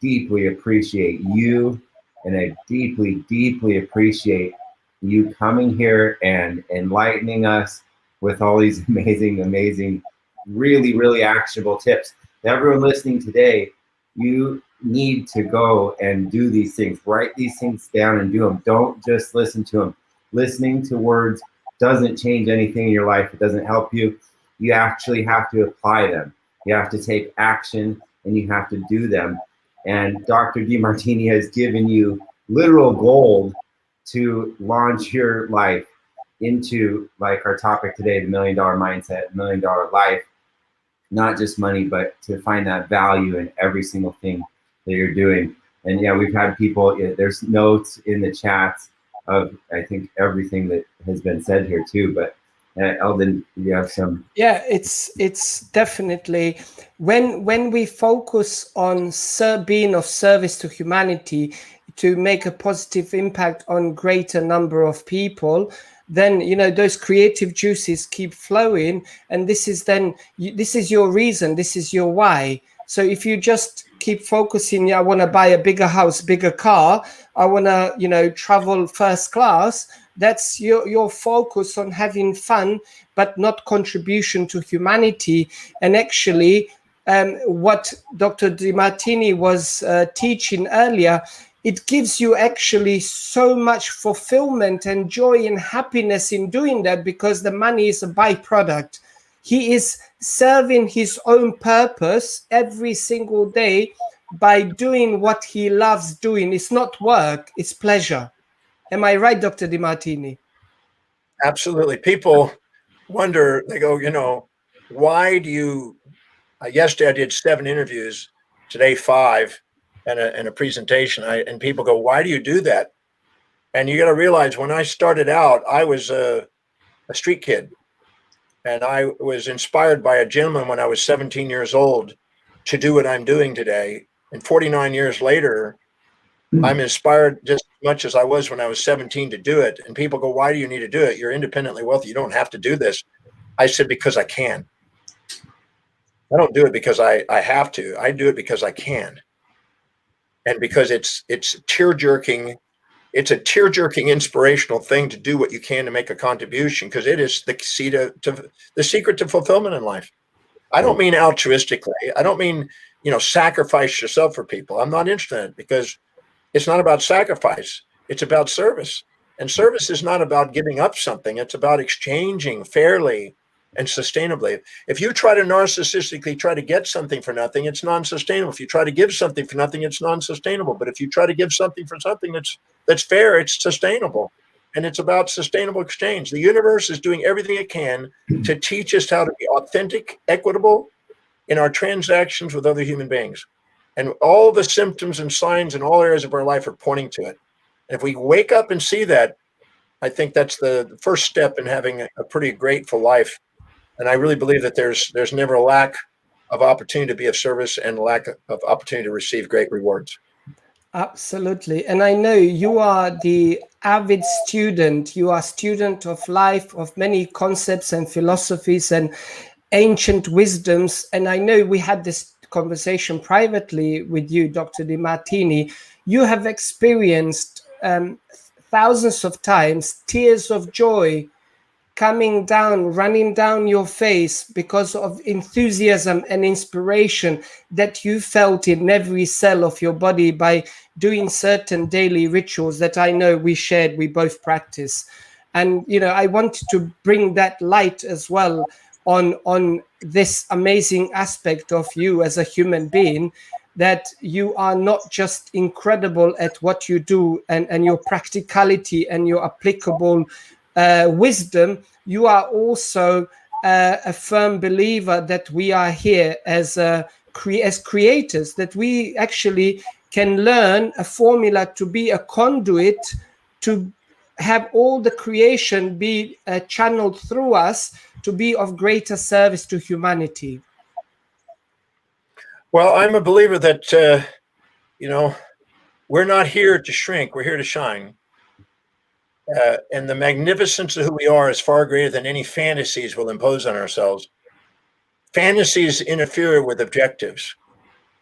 deeply appreciate you, and I deeply appreciate you coming here and enlightening us with all these amazing, really actionable tips. Everyone listening today, you need to go and do these things. Write these things down and do them. Don't just listen to them. Listening to words doesn't change anything in your life. It doesn't help you. You actually have to apply them. You have to take action, and you have to do them. And Dr. Demartini has given you literal gold to launch your life into, like our topic today, the $1 million mindset, $1 million life. Not just money, but to find that value in every single thing that you're doing. And yeah, we've had people, there's notes in the chats of, I think, everything that has been said here too. But Eldin, you have some? Yeah, it's definitely when we focus on being of service to humanity, to make a positive impact on greater number of people, then those creative juices keep flowing, and this is your reason, this is your why. So if you just keep focusing, I want to buy a bigger house, bigger car, I want to travel first class, that's your focus on having fun, but not contribution to humanity. And actually, what Dr. Demartini was teaching earlier, it gives you actually so much fulfillment and joy and happiness in doing that, because the money is a byproduct. He is serving his own purpose every single day by doing what he loves doing. It's not work, it's pleasure. Am I right, Dr. Demartini? Absolutely. People wonder, they go, why do you, yesterday I did 7 interviews, today 5, and a presentation. And people go, why do you do that? And you got to realize, when I started out, I was a street kid. And I was inspired by a gentleman when I was 17 years old to do what I'm doing today. And 49 years later, I'm inspired just as much as I was when I was 17 to do it. And people go, why do you need to do it? You're independently wealthy. You don't have to do this. I said, because I can. I don't do it because I have to. I do it because I can. And because it's tear-jerking. It's a tear-jerking, inspirational thing to do what you can to make a contribution, because it is the key to the secret to fulfillment in life. I don't mean altruistically. I don't mean, sacrifice yourself for people. I'm not interested in it, because it's not about sacrifice. It's about service. And service is not about giving up something. It's about exchanging fairly and sustainably. If you try to narcissistically try to get something for nothing, it's non-sustainable. If you try to give something for nothing, it's non-sustainable. But if you try to give something for something that's fair, it's sustainable. and it's about sustainable exchange. The universe is doing everything it can to teach us how to be authentic, equitable in our transactions with other human beings. And all the symptoms and signs in all areas of our life are pointing to it. And if we wake up and see that, I think that's the first step in having a pretty grateful life. And I really believe that there's never a lack of opportunity to be of service and a lack of opportunity to receive great rewards. Absolutely. And I know you are the avid student. You are a student of life, of many concepts and philosophies and ancient wisdoms. And I know we had this conversation privately with you, Dr. Demartini. You have experienced thousands of times tears of joy coming down, running down your face because of enthusiasm and inspiration that you felt in every cell of your body by doing certain daily rituals that I know we both practice. And, you know, I wanted to bring that light as well on this amazing aspect of you as a human being, that you are not just incredible at what you do and your practicality and your applicable wisdom, you are also a firm believer that we are here as creators, that we actually can learn a formula to be a conduit to have all the creation be channeled through us to be of greater service to humanity. Well, I'm a believer that, we're not here to shrink, we're here to shine. And the magnificence of who we are is far greater than any fantasies we'll impose on ourselves. Fantasies interfere with objectives.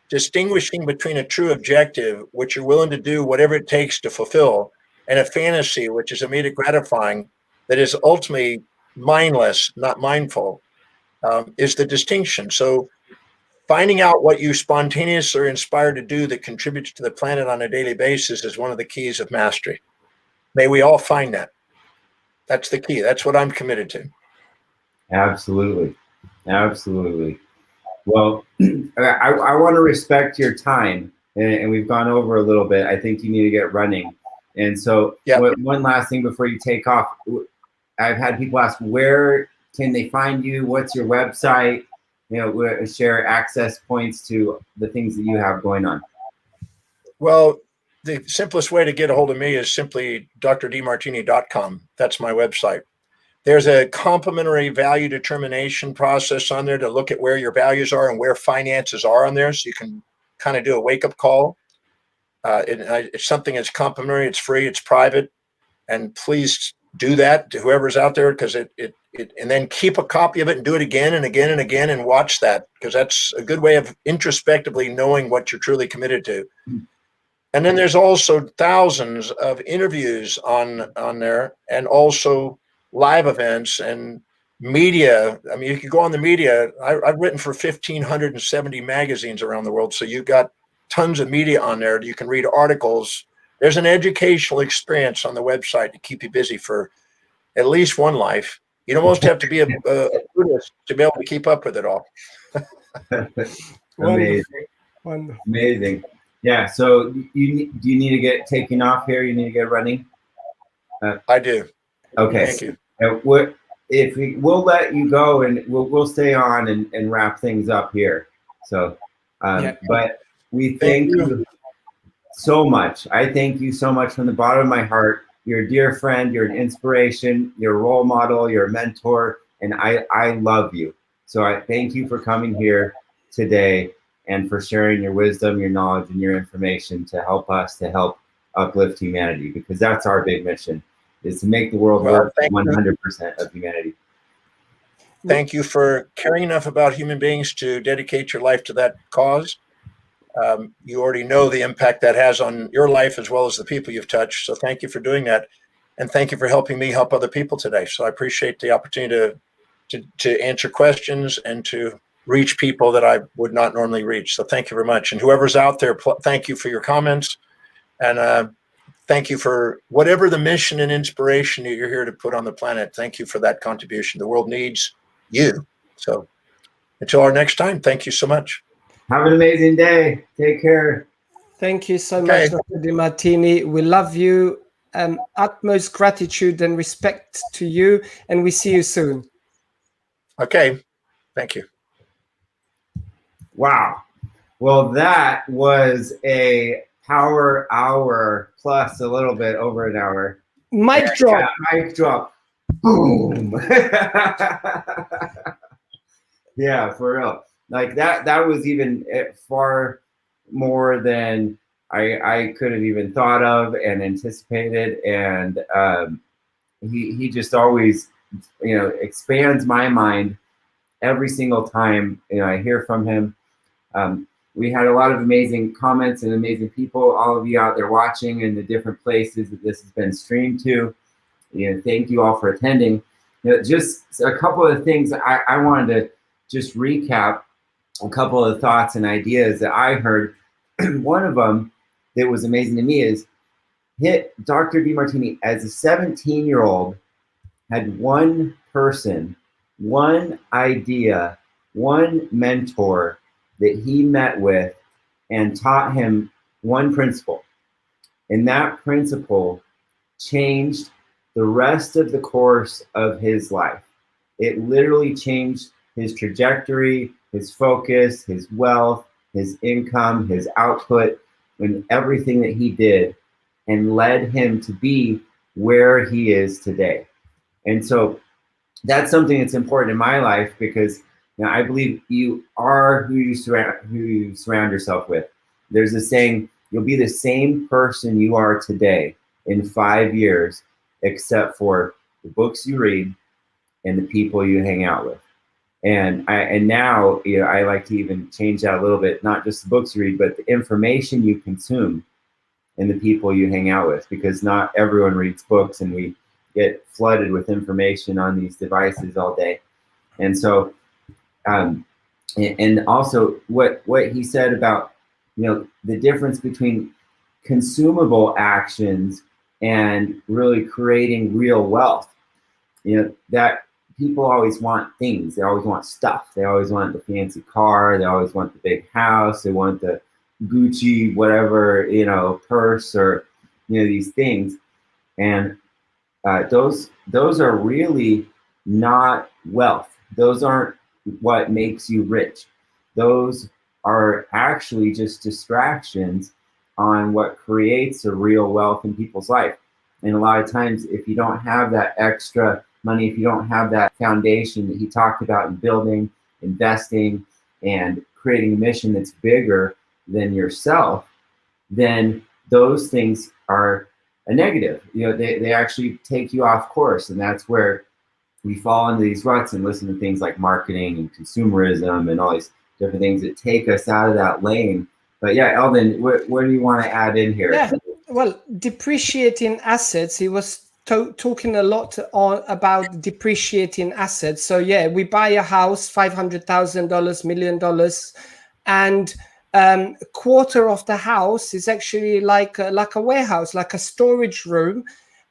Distinguishing between a true objective, which you're willing to do whatever it takes to fulfill, and a fantasy, which is immediate gratifying, that is ultimately mindless, not mindful, is the distinction. So finding out what you spontaneously are inspired to do that contributes to the planet on a daily basis is one of the keys of mastery. May we all find that. That's the key. That's what I'm committed to. Absolutely. Absolutely. Well, I want to respect your time, and we've gone over a little bit. I think you need to get running. And so one last thing before you take off. I've had people ask, where can they find you? What's your website? Share access points to the things that you have going on. Well, the simplest way to get a hold of me is simply drdemartini.com. That's my website. There's a complimentary value determination process on there to look at where your values are and where finances are on there. So you can kind of do a wake-up call. It's something that's complimentary, it's free, it's private. And please do that to whoever's out there, because and then keep a copy of it and do it again and again and again and watch that, because that's a good way of introspectively knowing what you're truly committed to. And then there's also thousands of interviews on there, and also live events and media. I mean, you can go on the media. I've written for 1,570 magazines around the world. So you've got tons of media on there. You can read articles. There's an educational experience on the website to keep you busy for at least one life. You almost have to be a Buddhist to be able to keep up with it all. Amazing. Wonderful. Amazing. Yeah. So do you need to get taken off here? You need to get running? I do. Okay. Thank you. We'll let you go, and we'll stay on and wrap things up here. So, but we thank you so much. I thank you so much from the bottom of my heart. You're a dear friend. You're an inspiration. You're a role model. You're a mentor, and I love you. So I thank you for coming here today and for sharing your wisdom, your knowledge, and your information to help us to help uplift humanity, because that's our big mission, is to make the world work for 100% of humanity. Thank you for caring enough about human beings to dedicate your life to that cause. You already know the impact that has on your life as well as the people you've touched. So thank you for doing that. And thank you for helping me help other people today. So I appreciate the opportunity to answer questions and to reach people that I would not normally reach. So thank you very much. And whoever's out there, thank you for your comments. And thank you for whatever the mission and inspiration that you're here to put on the planet. Thank you for that contribution. The world needs you. So until our next time, thank you so much. Have an amazing day. Take care. Thank you so much, Dr. Demartini. We love you. utmost gratitude and respect to you, and we see you soon. Okay, thank you. Wow. Well, that was a power hour plus a little bit over an hour. Mic drop. Yeah, mic drop. Boom. Yeah, for real. Like that was even far more than I could have even thought of and anticipated. And he just always, expands my mind every single time, I hear from him. We had a lot of amazing comments and amazing people, all of you out there watching in the different places that this has been streamed to. Thank you all for attending. Just a couple of things I wanted to just recap, a couple of thoughts and ideas that I heard. One of them that was amazing to me is Dr. Demartini, as a 17-year-old, had one person, one idea, one mentor that he met with and taught him one principle. And that principle changed the rest of the course of his life. It literally changed his trajectory, his focus, his wealth, his income, his output, and everything that he did, and led him to be where he is today. And so that's something that's important in my life, because I believe you are who you surround yourself with. There's a saying, you'll be the same person you are today in 5 years, except for the books you read and the people you hang out with. And now I like to even change that a little bit, not just the books you read, but the information you consume and the people you hang out with, because not everyone reads books, and we get flooded with information on these devices all day. And so, and also what he said about, the difference between consumable actions and really creating real wealth, that people always want things. They always want stuff. They always want the fancy car. They always want the big house. They want the Gucci, whatever, purse, or, these things. And those are really not wealth. Those aren't what makes you rich. Those are actually just distractions on what creates a real wealth in people's life. And a lot of times, if you don't have that extra money, if you don't have that foundation that he talked about in building, investing, and creating a mission that's bigger than yourself, then those things are a negative. They actually take you off course. And that's where we fall into these ruts and listen to things like marketing and consumerism and all these different things that take us out of that lane. But yeah, Eldin, what do you want to add in here? Yeah, well, depreciating assets, he was talking a lot about depreciating assets. So yeah, we buy a house, $500,000, $1 million, and a quarter of the house is actually like a warehouse, like a storage room,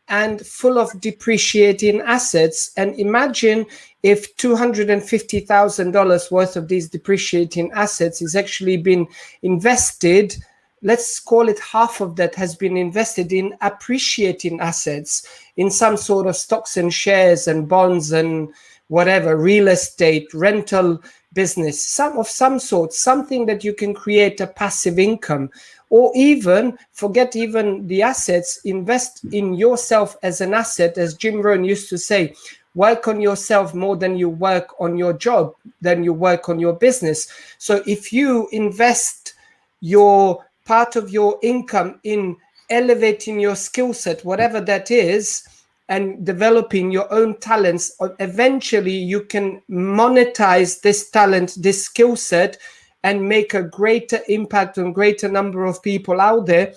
and full of depreciating assets. And imagine if $250,000 worth of these depreciating assets is actually been invested. Let's call it half of that has been invested in appreciating assets, in some sort of stocks and shares and bonds and whatever, real estate, rental business, some sort, something that you can create a passive income. Or even, forget even the assets, invest in yourself as an asset. As Jim Rohn used to say, work on yourself more than you work on your job, than you work on your business. So if you invest your part of your income in elevating your skill set, whatever that is, and developing your own talents, eventually you can monetize this talent, this skill set, and make a greater impact on greater number of people out there,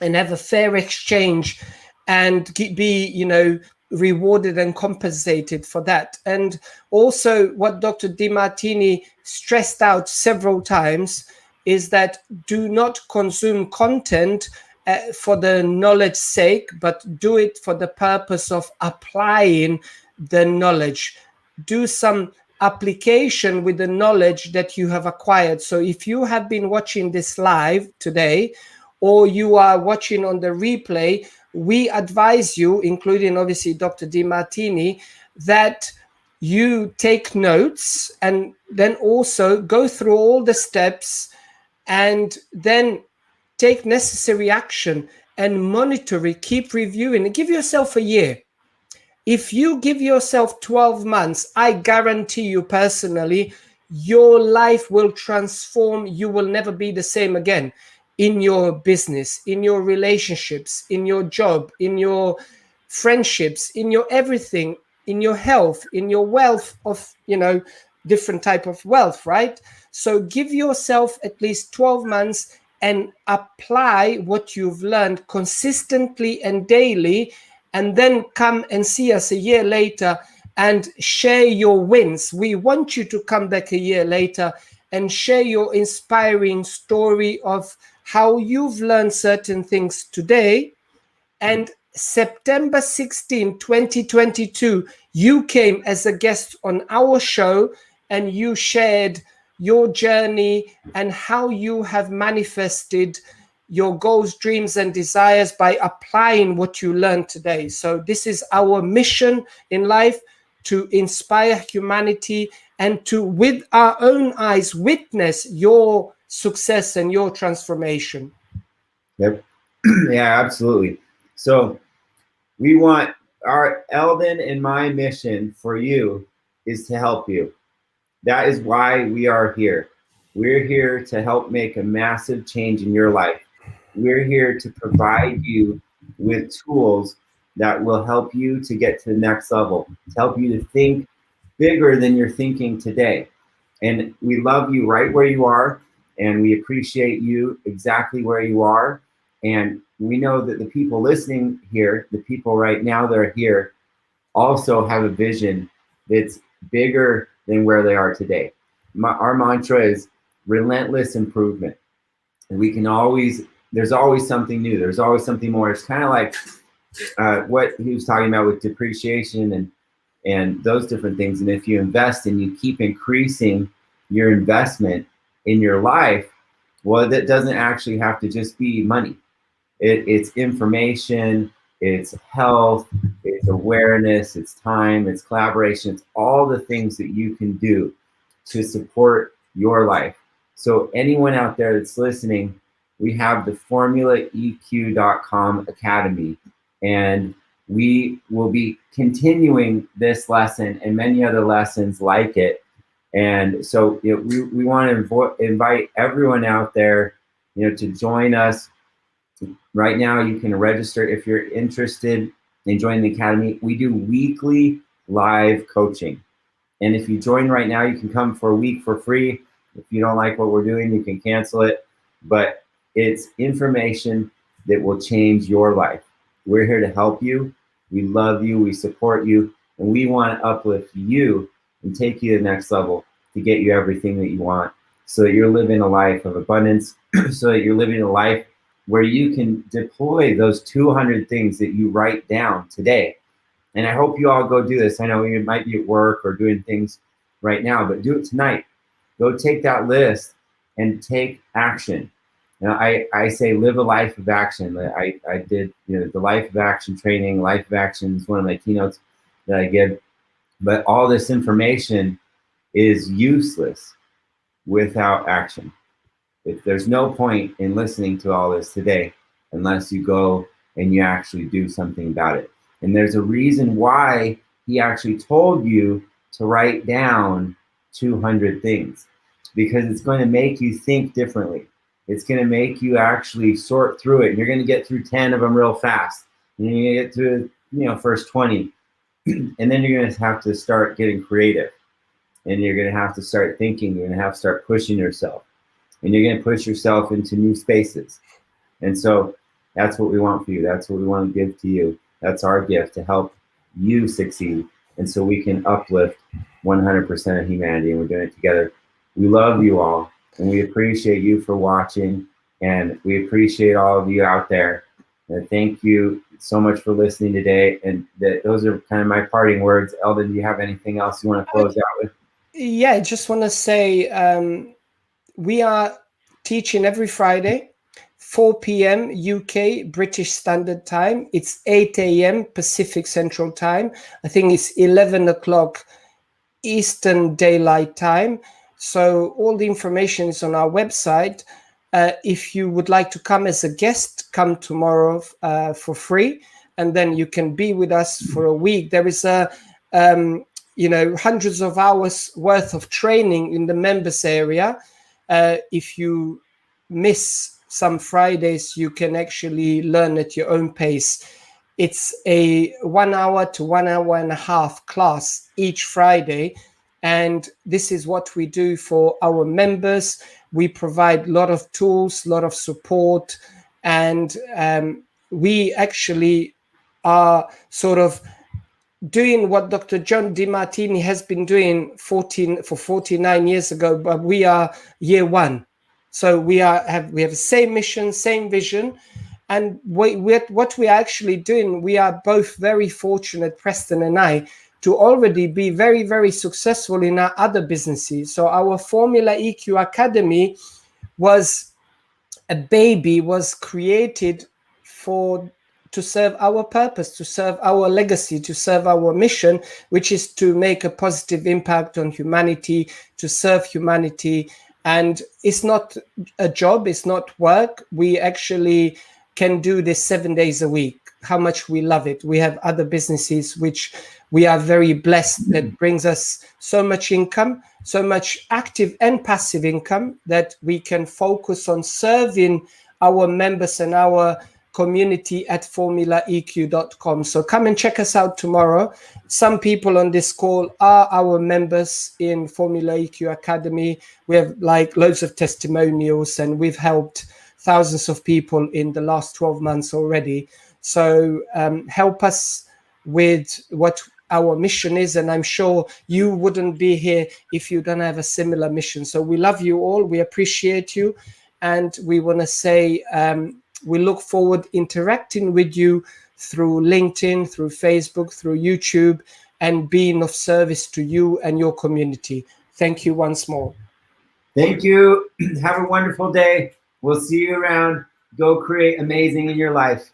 and have a fair exchange, and be, rewarded and compensated for that. And also what Dr. Demartini stressed out several times is that do not consume content for the knowledge's sake, but do it for the purpose of applying the knowledge. Do some application with the knowledge that you have acquired. So if you have been watching this live today, or you are watching on the replay, we advise you, including obviously Dr. Demartini, that you take notes and then also go through all the steps and then take necessary action and monitor it, keep reviewing it. Give yourself a year. If you give yourself 12 months, I guarantee you personally, your life will transform. You will never be the same again in your business, in your relationships, in your job, in your friendships, in your everything, in your health, in your wealth of, different type of wealth, right? So give yourself at least 12 months and apply what you've learned consistently and daily, and then come and see us a year later and share your wins. We want you to come back a year later and share your inspiring story of how you've learned certain things today. And September 16, 2022, you came as a guest on our show and you shared your journey and how you have manifested your goals, dreams, and desires by applying what you learned today. So this is our mission in life, to inspire humanity and to, with our own eyes, witness your success and your transformation. Yep. Yeah, absolutely. So we want our Eldin and my mission for you is to help you. That is why we are here. We're here to help make a massive change in your life. We're here to provide you with tools that will help you to get to the next level, to help you to think bigger than you're thinking today. And we love you right where you are, and we appreciate you exactly where you are. And we know that the people listening here, the people right now that are here, also have a vision that's bigger than where they are today. Our mantra is relentless improvement. And we can always, there's always something new. There's always something more. It's kind of like what he was talking about with depreciation and those different things. And if you invest and you keep increasing your investment in your life, well, that doesn't actually have to just be money. It's information, it's health, it's awareness, it's time, it's collaboration, it's all the things that you can do to support your life. So anyone out there that's listening, we have the formulaeq.com Academy, and we will be continuing this lesson and many other lessons like it. And so we want to invite everyone out there, to join us. Right now, you can register if you're interested in joining the Academy. We do weekly live coaching. And if you join right now, you can come for a week for free. If you don't like what we're doing, you can cancel it. But it's information that will change your life. We're here to help you. We love you. We support you. And we want to uplift you and take you to the next level to get you everything that you want, so that you're living a life of abundance, so that you're living a life where you can deploy those 200 things that you write down today. And I hope you all go do this. I know you might be at work or doing things right now, but do it tonight. Go take that list and take action. I say live a life of action. I did the life of action training. Life of action is one of my keynotes that I give. But all this information is useless without action. If there's no point in listening to all this today unless you go and you actually do something about it. And there's a reason why he actually told you to write down 200 things, because it's going to make you think differently. It's going to make you actually sort through it. And you're going to get through 10 of them real fast. And you're going to get through, first 20. And then you're going to have to start getting creative. And you're going to have to start thinking. You're going to have to start pushing yourself. And you're going to push yourself into new spaces. And so that's what we want for you. That's what we want to give to you. That's our gift, to help you succeed. And so we can uplift 100% of humanity, and we're doing it together. We love you all, and we appreciate you for watching, and we appreciate all of you out there. And thank you so much for listening today. And those are kind of my parting words. Eldin, do you have anything else you want to close out with? Yeah, I just want to say, we are teaching every Friday, 4 p.m. UK British Standard Time. It's 8 a.m. Pacific Central Time. I think it's 11 o'clock Eastern Daylight Time. So all the information is on our website. If you would like to come as a guest, come tomorrow for free, and then you can be with us for a week. There is a hundreds of hours worth of training in the members area. If you miss some Fridays, you can actually learn at your own pace. It's a 1 hour to 1 hour and a half class each Friday. And this is what we do for our members. We provide a lot of tools, a lot of support, and we actually are sort of doing what Dr. John Demartini has been doing 49 years ago, but we are year one. So we have the same mission, same vision. And what we are actually doing, we are both very fortunate, Preston and I, to already be very, very successful in our other businesses. So our Formula EQ Academy was a baby, was created to serve our purpose, to serve our legacy, to serve our mission, which is to make a positive impact on humanity, to serve humanity. And it's not a job, it's not work. We actually can do this 7 days a week. How much we love it. We have other businesses which we are very blessed that brings us so much income, so much active and passive income that we can focus on serving our members and our community at formulaeq.com. So come and check us out tomorrow. Some people on this call are our members in Formula EQ Academy. We have like loads of testimonials, and we've helped thousands of people in the last 12 months already. So help us with what our mission is, and I'm sure you wouldn't be here if you don't have a similar mission. So we love you all, we appreciate you, and we want to say we look forward interacting with you through LinkedIn, through Facebook, through YouTube, and being of service to you and your community. Thank you once more. Thank you. Have a wonderful day. We'll see you around. Go create amazing in your life.